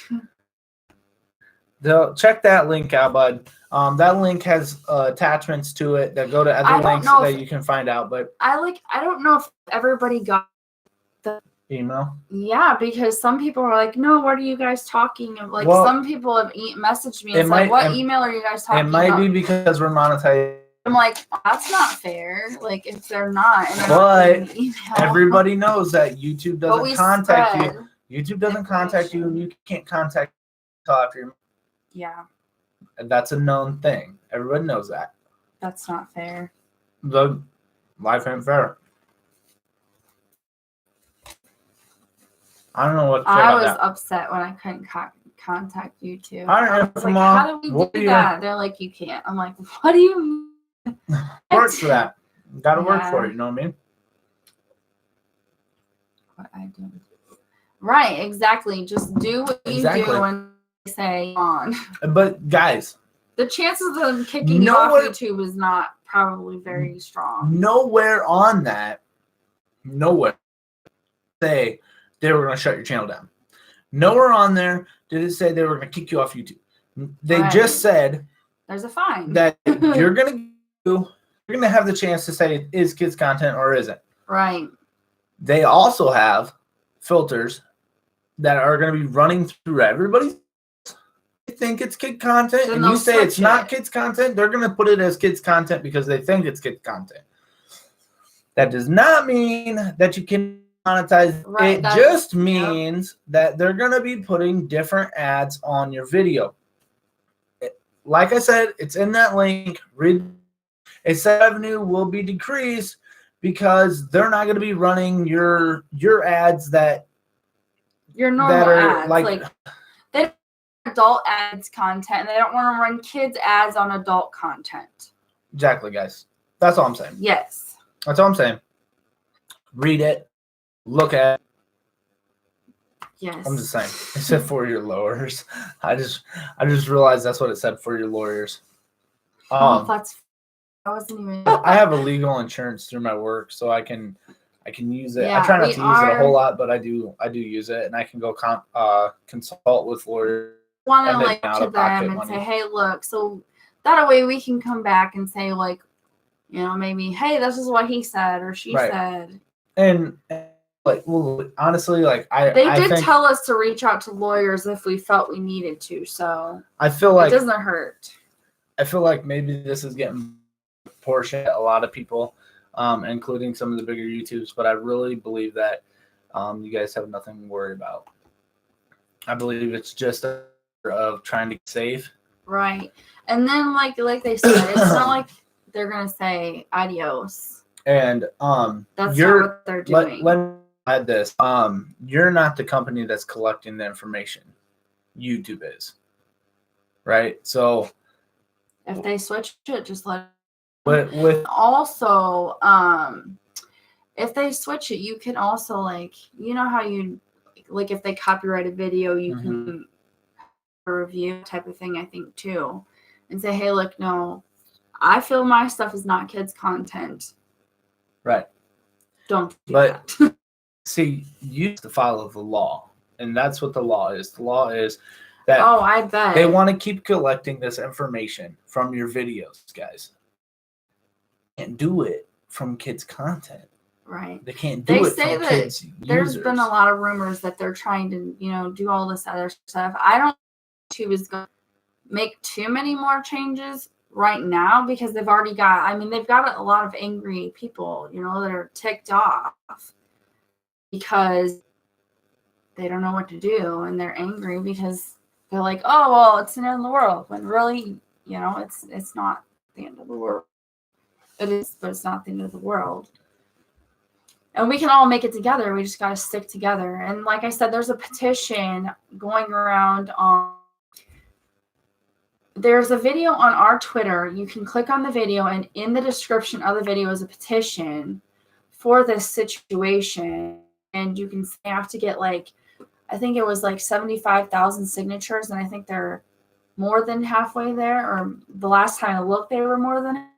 Check that link out, bud. That link has attachments to it that go to other links that you can find out. But I don't know if everybody got the email. Yeah, because some people are like, no, what are you guys talking about? Like, some people have messaged me and said, what email are you guys talking about? It might be because we're monetized. I'm like, that's not fair. Like, if they're not. And but everybody knows that YouTube doesn't contact you. YouTube doesn't contact you, and you can't contact after your. Yeah. And that's a known thing. Everybody knows that. That's not fair. Life ain't fair. I don't know what to say I about was that. upset when I couldn't contact YouTube. I I don't was know, like, Mom. how do we What do are you- that? They're like, you can't. I'm like, what do you mean? Work for that. Got to work for Yeah. it. You know what I mean? What I do. Right, exactly. Just do what you Exactly. do and say on. But guys, The chances of them kicking you off YouTube is not probably very strong. nowhere on that, nowhere say they were going to shut your channel down. Nowhere on there did it say they were going to kick you off YouTube. They Right. just said There's a fine. that you're going to have the chance to say is kids content or isn't. Right. They also have filters that are going to be running through everybody. They think it's kid content, Then and you they'll say it's switch not it. kids content. They're going to put it as kids content because they think it's kids content. That does not mean that you can monetize. Right, It just means that they're going to be putting different ads on your video. Like I said, it's in that link. Read. It said revenue will be decreased because they're not going to be running your ads that Your normal are ads. Like they don't want adult ads content and they don't want to run kids ads on adult content. Exactly, guys. That's all I'm saying. Yes. That's all I'm saying. Read it. Look at it. Yes. I'm just saying. It said for your lawyers. I just realized that's what it said for your lawyers. That's I wasn't even. I have a legal insurance through my work, so I can use it. Yeah, I try not to use it a whole lot, but I do use it, and I can go consult with lawyers. Want to and like out to of pocket them and money. say, hey, look, so that way we can come back and say like, you know, maybe, hey, this is what he said or she Right. said. And like, well, honestly, like They I did think, tell us to reach out to lawyers if we felt we needed to, so I feel like it doesn't hurt. I feel like maybe this is getting portion a lot of people, including some of the bigger YouTubes, but I really believe that you guys have nothing to worry about. I believe it's just of trying to get safe. Right. And then like they said, it's not like they're gonna say adios. And that's not what they're doing. Let me add this. You're not the company that's collecting the information. YouTube is. Right? So if they switch it, just let with also if they switch it, you can also like, you know how you like if they copyright a video, you can review type of thing, I think too, and say, hey, look, no, I feel my stuff is not kids content. Right. Don't do that. See, you have to follow the law, and that's what the law is. The law is that I bet they want to keep collecting this information from your videos, guys. They can't do it from kids content. Right. They can't do it say from that kids there's users. been a lot of rumors that they're trying to, you know, do all this other stuff. I don't think YouTube is going to make too many more changes right now because they've already got, they've got a lot of angry people, you know, that are ticked off because they don't know what to do and they're angry because they're like, oh, well, it's the end of the world, when really, you know, it's not the end of the world. It is, but it's not the end of the world. And we can all make it together. We just got to stick together. And like I said, there's a petition going around on. There's a video on our Twitter. You can click on the video, and in the description of the video is a petition for this situation. And you can have to get like, I think it was like 75,000 signatures, and I think they're more than halfway there. Or the last time I looked, they were more than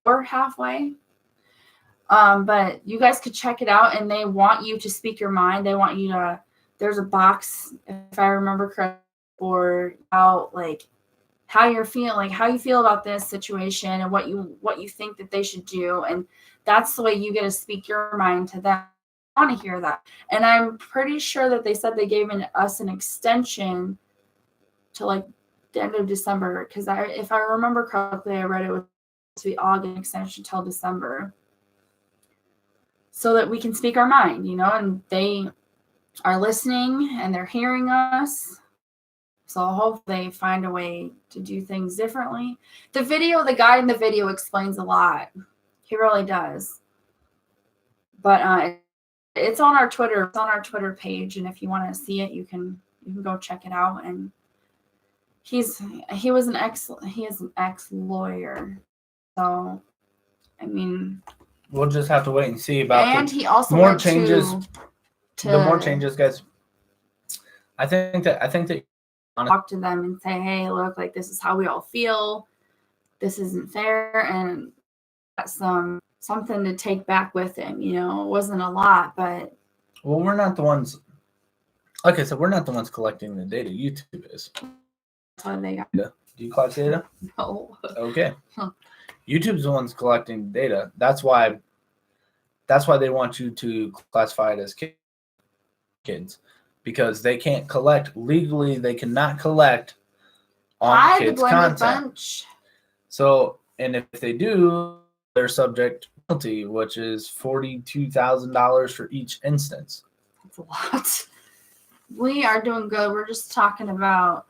or halfway. But you guys could check it out, and they want you to speak your mind. They want you to, there's a box, if I remember correctly, or out like how you're feeling, like how you feel about this situation and what you think that they should do. And that's the way you get to speak your mind to them. I want to hear that. And I'm pretty sure that they said they gave us an extension to like the end of December. Because if I remember correctly, I read it was to be August extension till December. So that we can speak our mind, you know, and they are listening and they're hearing us. So hopefully they find a way to do things differently. The guy in the video explains a lot. He really does. But it's on our Twitter. It's on our Twitter page, and if you want to see it, you can go check it out. And he is an ex lawyer. So, I mean, we'll just have to wait and see about. And he also more went changes. to the more changes, guys. I think that talk to them and say, hey, look, like this is how we all feel. This isn't fair, and that's something to take back with him. You know, it wasn't a lot, but well, we're not the ones. Like I said, we're not the ones collecting the data. YouTube is. That's what they got. Do you collect data? No. Okay. YouTube's the ones collecting data. That's why they want you to classify it as kids, because they can't collect legally. They cannot collect on kids' content. Bunch. So, and if they do, they're subject to penalty, which is $42,000 for each instance. That's a lot. We are doing good. We're just talking about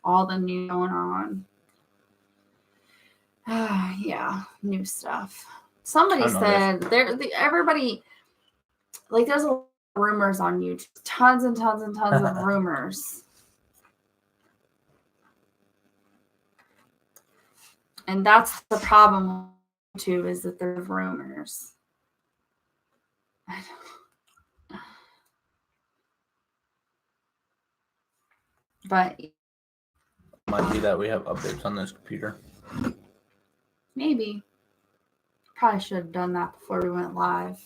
all the new going on. Yeah, new stuff. Somebody said everybody, like, there's a lot of rumors on YouTube. Tons and tons and tons of rumors. And that's the problem with YouTube, is that there's rumors. But might be that we have updates on this computer. Maybe. Probably should have done that before we went live.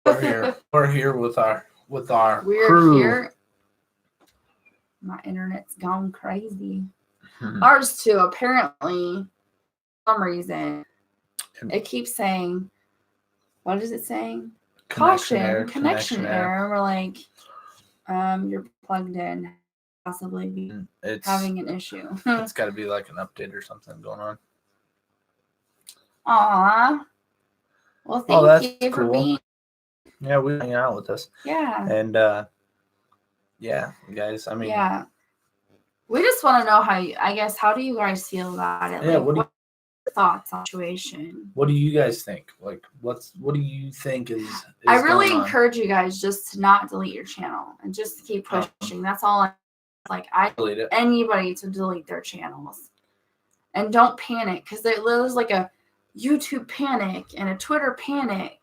We're here with our We're crew. Here. My internet's gone crazy. Ours too. Apparently, for some reason, it keeps saying, what is it saying? Connection error. We're like, you're plugged in, possibly be having an issue. It's got to be like an update or something going on. Aw. Well, thank you for being. Yeah, we hang out with us. Yeah. And yeah, guys. I mean, yeah. We just want to know how do you guys feel about it? Yeah. Like, what are your thoughts on the situation? What do you guys think? Like, what do you think is I really encourage you guys just to not delete your channel and just keep pushing. That's all. I delete it. Anybody to delete their channels, and don't panic, because there's like a YouTube panic and a Twitter panic.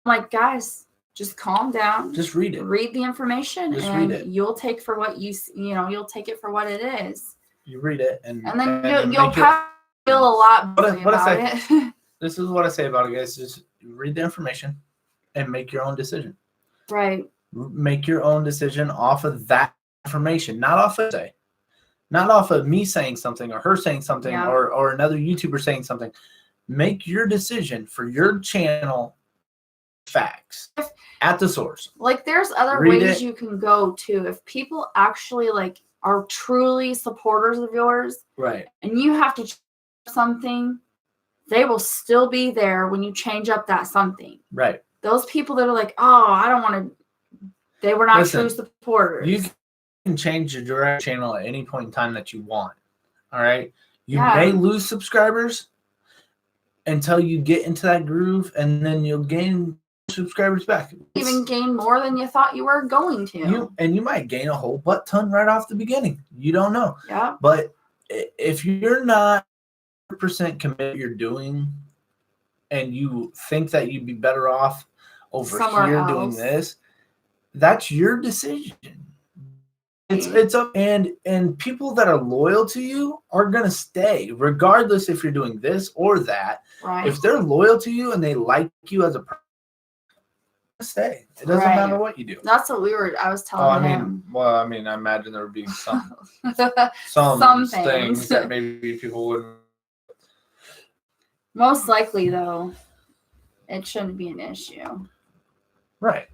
I'm like, guys, just calm down. Just read it. Read the information, and you'll take for what you'll take it for what it is. You read it, and then you'll probably feel a lot better about it. This is what I say about it, guys. Just read the information and make your own decision. Right. Make your own decision off of that information, not off of me saying something or her saying something or another YouTuber saying something. Make your decision for your channel. Facts at the source. Like, there's other ways you can go too. If people actually are truly supporters of yours, right, and you have to change something, they will still be there when you change up that something. Right. Those people that are like, oh, I don't want to. They were not true supporters. You can change your direct channel at any point in time that you want. All right. You may lose subscribers until you get into that groove, and then you'll gain subscribers back. Even gain more than you thought you were going to. You might gain a whole butt ton right off the beginning. You don't know. Yeah. But if you're not 100% committed you're doing, and you think that you'd be better off over somewhere here else doing this, that's your decision. It's up, and people that are loyal to you are gonna stay regardless if you're doing this or that. Right. If they're loyal to you and they like you as a person, stay. It doesn't matter what you do. That's what I was telling him. I imagine there would be some things that maybe people wouldn't. Most likely, though, it shouldn't be an issue. Right.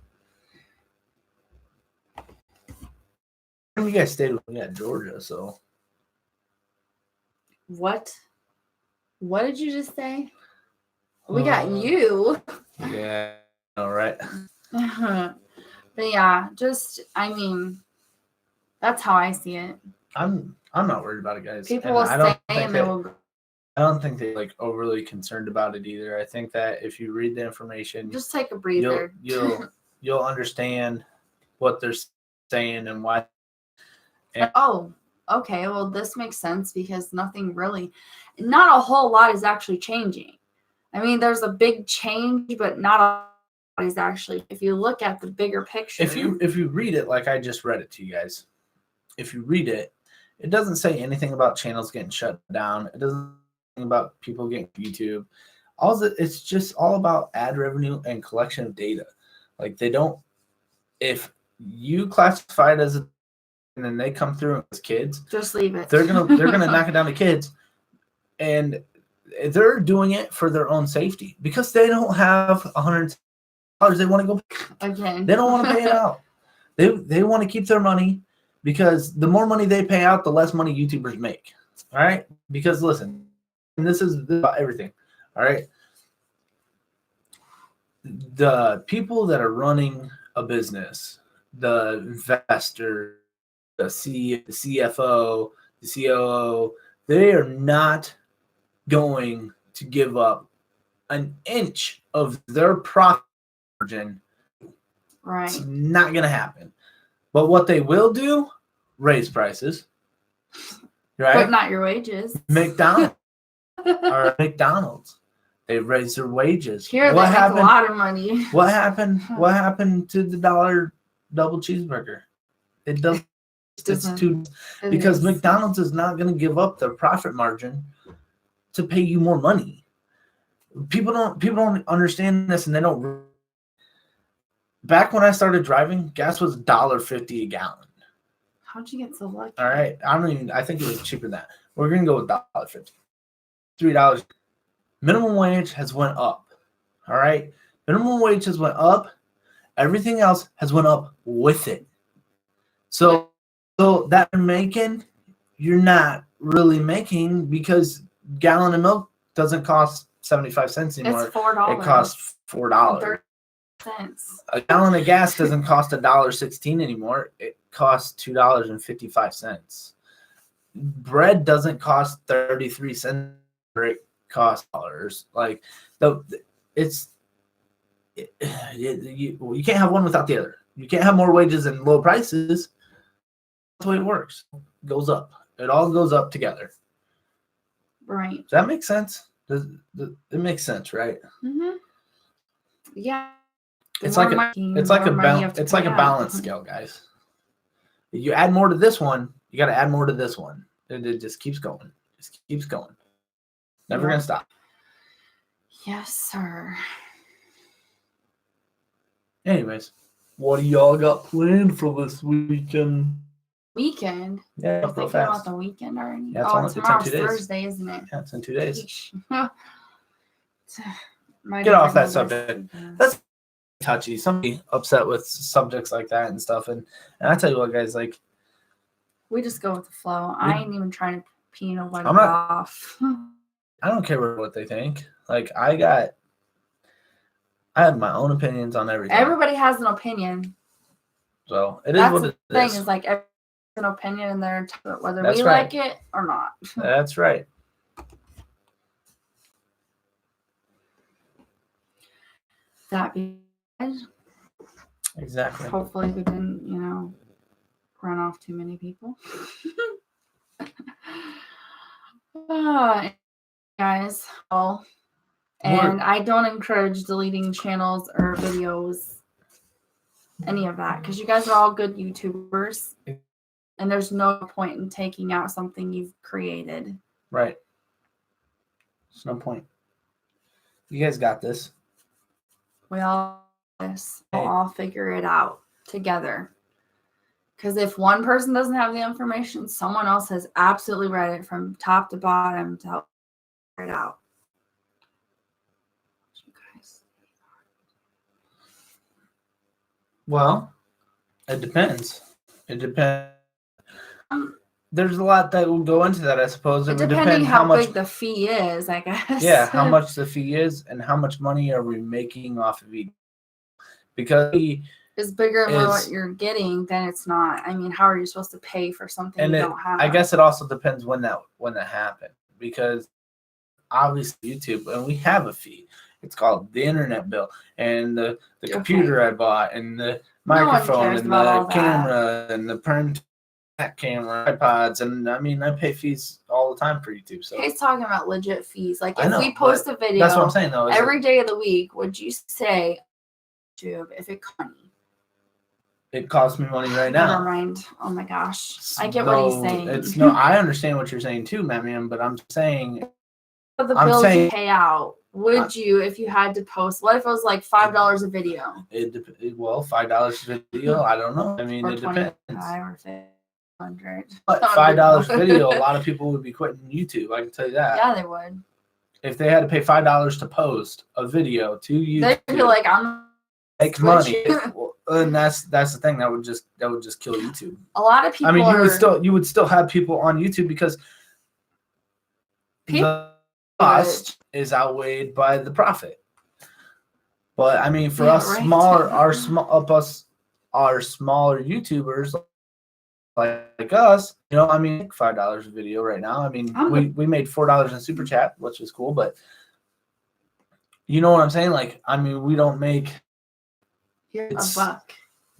You guys stayed with me at Georgia, so. What? What did you just say? We got you. Yeah. All right. But yeah, that's how I see it. I'm not worried about it, guys. People will stay and they will go. I don't think they're like overly concerned about it either. I think that if you read the information, Just take a breather. you'll understand what they're saying and why. And oh, okay. Well, this makes sense because not a whole lot is actually changing. I mean, there's a big change, but not a lot is actually. If you look at the bigger picture, if you read it like I just read it to you guys, if you read it, it doesn't say anything about channels getting shut down. It doesn't say anything about people getting YouTube. It's just all about ad revenue and collection of data. Like they don't. If you classify it as and then they come through as kids, just leave it. They're gonna knock it down to kids, and they're doing it for their own safety because they don't have $100. They want to go again. They don't want to pay it out. They want to keep their money because the more money they pay out, the less money YouTubers make. All right, because listen, and this is about everything. All right, the people that are running a business, the investor, the CFO, the COO, they are not going to give up an inch of their profit margin. Right. It's not going to happen. But what they will do, raise prices. Right? But not your wages. McDonald's. They've raised their wages. Here they make a lot of money. What happened? What happened to the $1 double cheeseburger? It doesn't. It's too because McDonald's is not going to give up their profit margin to pay you more money. People don't understand this, and they don't. Back when I started driving, gas was $1.50 a gallon. How'd you get so lucky? All right, I think it was cheaper than that. We're gonna go with $1.50, $3. Minimum wage has went up. All right, minimum wage has went up. Everything else has went up with it. So that you're not really making because gallon of milk doesn't cost 75 cents anymore. It's $4. It costs $4. A gallon of gas doesn't cost $1.16 anymore. It costs $2.55. Bread doesn't cost 33 cents. It costs dollars. Like you can't have one without the other. You can't have more wages and low prices. That's the way it works. It goes up. It all goes up together. Right. Does that make sense? It makes sense, right? Mm-hmm. Yeah. It's like a balance scale, guys. If you add more to this one, you got to add more to this one. It just keeps going. Just keeps going. Never gonna stop. Yes, sir. Anyways, what do y'all got planned for this weekend? Weekend? Yeah, I'm thinking about the weekend already. Yeah, tomorrow's Thursday, isn't it? Yeah, it's in 2 days. Get off that subject. That's touchy. Somebody upset with subjects like that and stuff. And I tell you what, guys, like we just go with the flow. I ain't even trying to pee nobody I'm not, off. I don't care what they think. Like I have my own opinions on everything. Everybody has an opinion. So it is what it is. The thing is like everyone has an opinion and they're entitled whether we right. like it or not. That's right. That being said, exactly. Hopefully we didn't, run off too many people. Guys, and I don't encourage deleting channels or videos, any of that, because you guys are all good YouTubers, and there's no point in taking out something you've created. Right. There's no point. You guys got this. We all got this. We'll all figure it out together. Because if one person doesn't have the information, someone else has absolutely read it from top to bottom to help figure it out. You guys. Well, it depends. It depends. There's a lot that will go into that, I suppose. It would depend how much big the fee is, I guess. Yeah, how much the fee is and how much money are we making off of each. Because it's bigger than what you're getting, then it's not. I mean, how are you supposed to pay for something you don't have? I guess it also depends when that happened. Because obviously YouTube, and we have a fee. It's called the internet bill and the computer I bought and the microphone and the camera and the print camera, iPods, and I mean I pay fees all the time for YouTube. So he's talking about legit fees. Like if we post a video, that's what I'm saying though. Every day of the week, would you say YouTube if it cost money? It costs me money right now. Never mind. Oh my gosh. I get what he's saying. I understand what you're saying too, man, but I'm saying the bills you pay out. Would you, if you had to post? What if it was like $5 a video? Well, $5 a video. I don't know. I mean, or it depends. Or $500. But $5 a video, a lot of people would be quitting YouTube. I can tell you that. Yeah, they would. If they had to pay $5 to post a video to YouTube, they'd be like, "I'm make money." And that's the thing that would just kill YouTube. A lot of people. I mean, you would still have people on YouTube because the cost is outweighed by the profit. But I mean, for us smaller, our smaller YouTubers like us, you know, I mean, $5 a video right now. I mean, we made $4 in super chat, which is cool, but you know what I'm saying? Like, I mean, we don't make. A buck.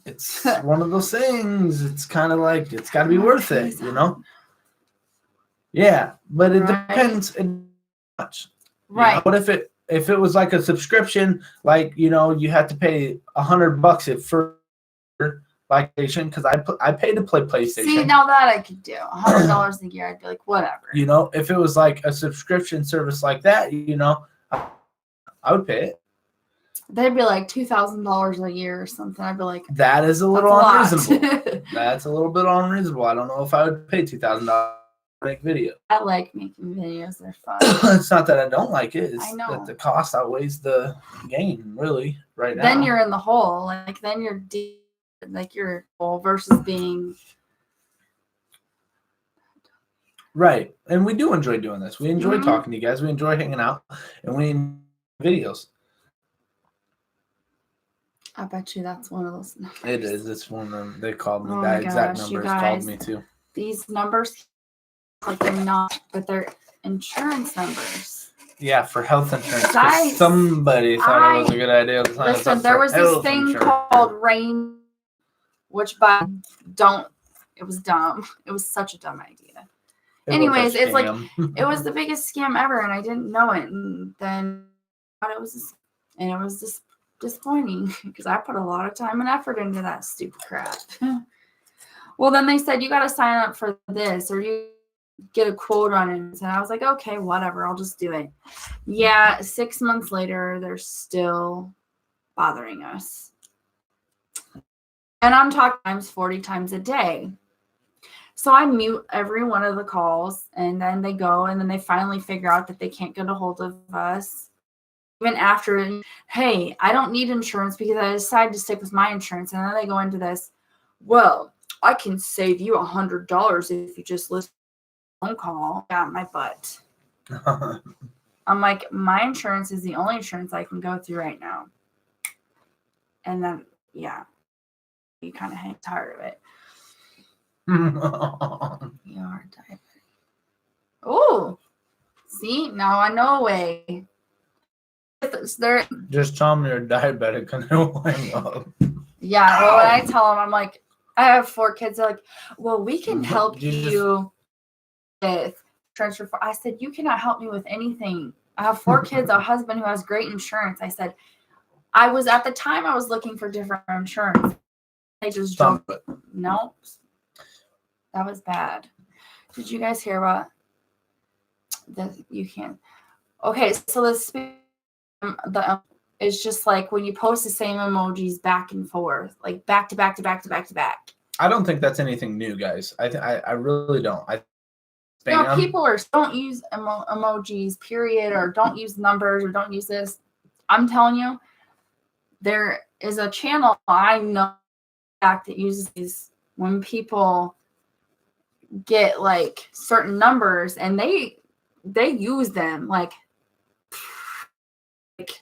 It's one of those things. It's kind of like it's got to be worth it, you know. Yeah, but it depends. Much. Right. You know? What if it was like a subscription, like, you know, you had to pay $100 for PlayStation because I paid to play PlayStation. See, now that I could do $100 a year, I'd be like, whatever. You know, if it was like a subscription service like that, you know, I would pay it. They'd be like $2,000 a year or something. I'd be like, that is a little unreasonable. That's a little bit unreasonable. I don't know if I would pay $2,000 to make videos. I like making videos. They're fun. It's not that I don't like it. It's I know. that the cost outweighs the gain, really, right now. Then you're in the hole. Like, then you're deep. Like, you're full versus being. Right. And we do enjoy doing this. We enjoy talking to you guys. We enjoy hanging out. And we enjoy videos. I bet you that's one of those numbers. It is. It's one of them. They called me. Oh that exact number called me too. These numbers, like, they're not, but they're insurance numbers. Yeah, for health insurance. Somebody thought it was a good idea. Listen, there was this thing called Rain, which it was dumb. It was such a dumb idea. Anyways, it's like, it was the biggest scam ever, and I didn't know it. And then it was disappointing because I put a lot of time and effort into that stupid crap. Well, then they said, you got to sign up for this or you get a quote on it. And I was like, okay, whatever. I'll just do it. Yeah. 6 months later, they're still bothering us. And I'm talking times 40 times a day. So I mute every one of the calls and then they go and then they finally figure out that they can't get a hold of us. Even after, hey, I don't need insurance because I decided to stick with my insurance. And then they go into this, well, I can save you $100 if you just listen to a phone call. Got my butt. I'm like, my insurance is the only insurance I can go through right now. And then, yeah, you kind of hang tired of it. You are diabetic. Oh, see, now I know a way. Just tell them you're diabetic and they'll hang up. Yeah, well, when I tell them, I'm like, I have 4 kids. They're like, well, we can help you with transfer. I said, you cannot help me with anything. I have 4 kids, a husband who has great insurance. I said, I was looking for different insurance. They just joked. No, that was bad. Did you guys hear about that? You can't. Okay, so it's just like when you post the same emojis back and forth, like back to back to back to back to back. I don't think that's anything new, guys. I really don't. People don't use emojis, period, or don't use numbers, or don't use this. I'm telling you, there is a channel I know that uses these when people get like certain numbers, and they use them like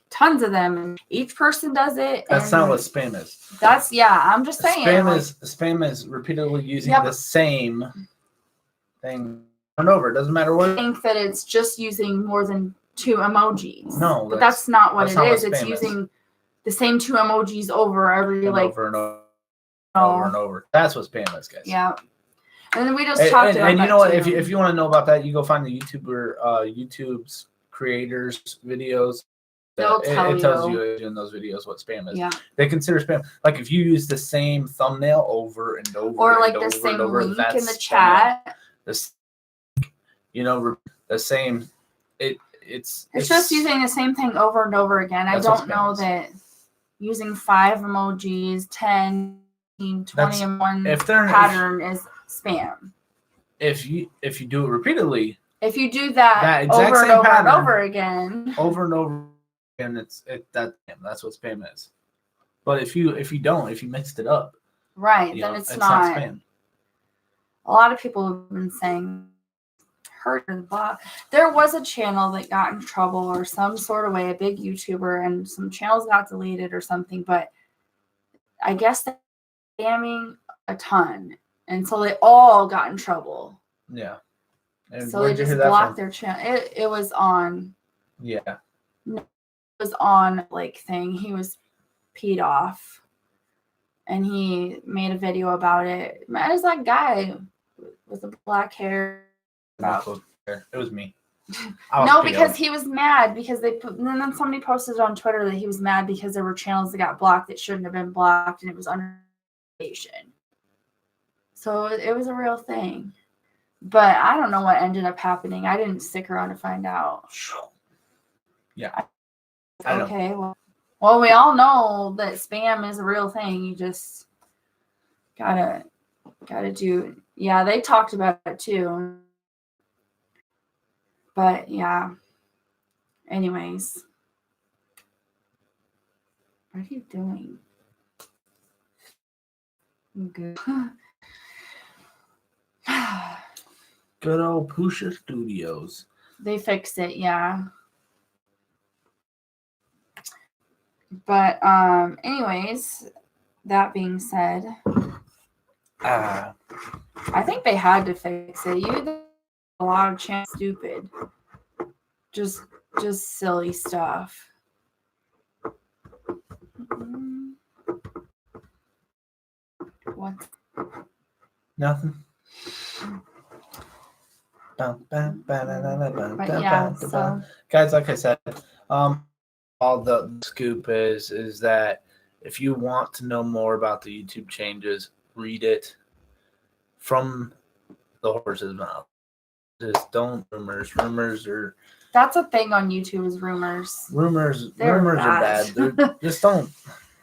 tons of them, and each person does it. That's not what spam is. I'm just saying. Spam is repeatedly using the same thing and over. It doesn't matter what. I think that it's just using more than 2 emojis. No, but that's not what that's it not what is. It's spam is. using the same 2 emojis over every and like over and over and over and over. That's what spam is, guys. Yeah. And then we just talked about and you that know what? too. If you want to know about that, you go find the YouTube's creators videos. They'll tell it tells you in those videos what spam is. Yeah. They consider spam like if you use the same thumbnail over and over, or like and the over same and over, link that's in the spam. chat. The same. It's just using the same thing over and over again. I don't know that using 5 emojis, 10, 20 in one pattern is spam. If you do it repeatedly, if you do that over and over and over again, and that's what spam is. But if you mixed it up, right, then it's not spam. A lot of people have been saying heard the bot. There was a channel that got in trouble or some sort of way, a big YouTuber, and some channels got deleted or something, but I guess they're spamming a ton. And so they all got in trouble. Yeah. And so they just blocked their channel. It was on. Yeah. It was on like thing. He was peed off. And he made a video about it. Man, it's that guy with the black hair. It was me. No, because he was mad because and then somebody posted on Twitter that he was mad because there were channels that got blocked that shouldn't have been blocked, and it was under investigation. So it was a real thing. But I don't know what ended up happening. I didn't stick around to find out. Yeah. Okay. Well, we all know that spam is a real thing. You just gotta do. Yeah, they talked about it too. But yeah. Anyways. What are you doing? Good. Good old Pusha Studios. They fixed it, yeah. But anyways, that being said, I think they had to fix it. You a lot of chance stupid. Just silly stuff. What? Nothing. But yeah, so guys, like I said, all the scoop is that if you want to know more about the YouTube changes, read it from the horse's mouth. Just don't rumors are. That's a thing on YouTube is rumors. Rumors are bad. Just don't.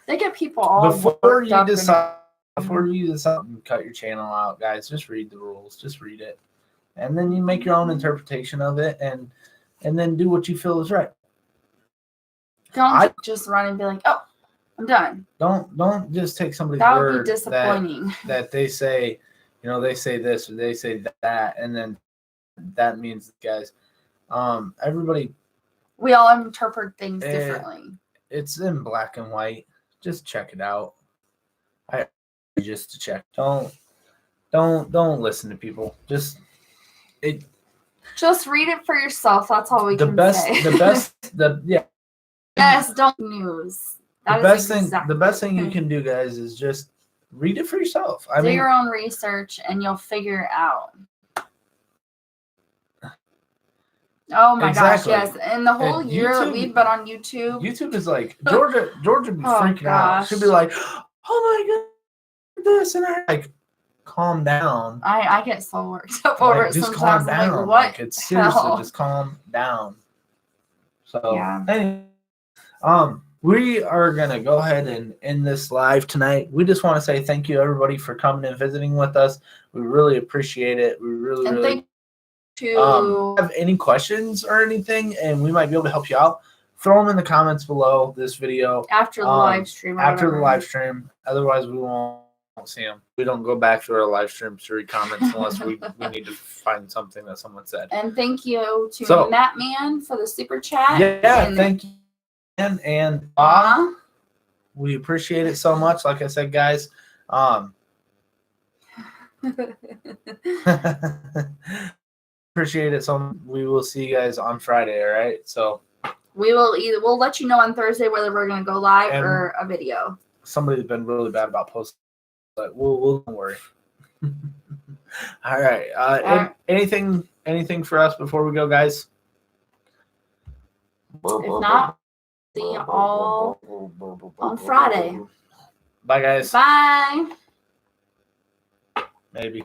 They get people all before you decide and cut your channel out, guys. Just read the rules. Just read it, and then you make your own interpretation of it, and then do what you feel is right. Don't just run and be like, "Oh, I'm done." Don't just take somebody's word. That would be disappointing. That they say, they say this or they say that, and then that means, guys, everybody. We all interpret things differently. It's in black and white. Just check it out. Just to check. Don't listen to people. Just read it for yourself. That's all we can say. Yes, don't news. The best thing you can do, guys, is just read it for yourself. Do your own research and you'll figure it out. Oh my gosh, yes. And the whole year that we've been on YouTube. YouTube is like Georgia be freaking out. She'll be like, "Oh my god, this," and I like calm down. I get so worked up over it just sometimes. Calm down. Like, what? It's seriously just calm down. So anyway, we are gonna go ahead and end this live tonight. We just want to say thank you everybody for coming and visiting with us. We really appreciate it. We really have any questions or anything, and we might be able to help you out. Throw them in the comments below this video after the live stream. Otherwise, we won't see them. We don't go back to our live streams to read comments unless we need to find something that someone said. And thank you to Matt Man for the super chat. Yeah, thank you. And we appreciate it so much. Like I said, guys, appreciate it. So we will see you guys on Friday. All right. So we'll let you know on Thursday whether we're gonna go live And- or a video. somebody's been really bad about posting, but we'll don't worry. All right. right. Anything for us before we go, guys? If not, see you all on Friday. Bye, guys. Bye. Maybe.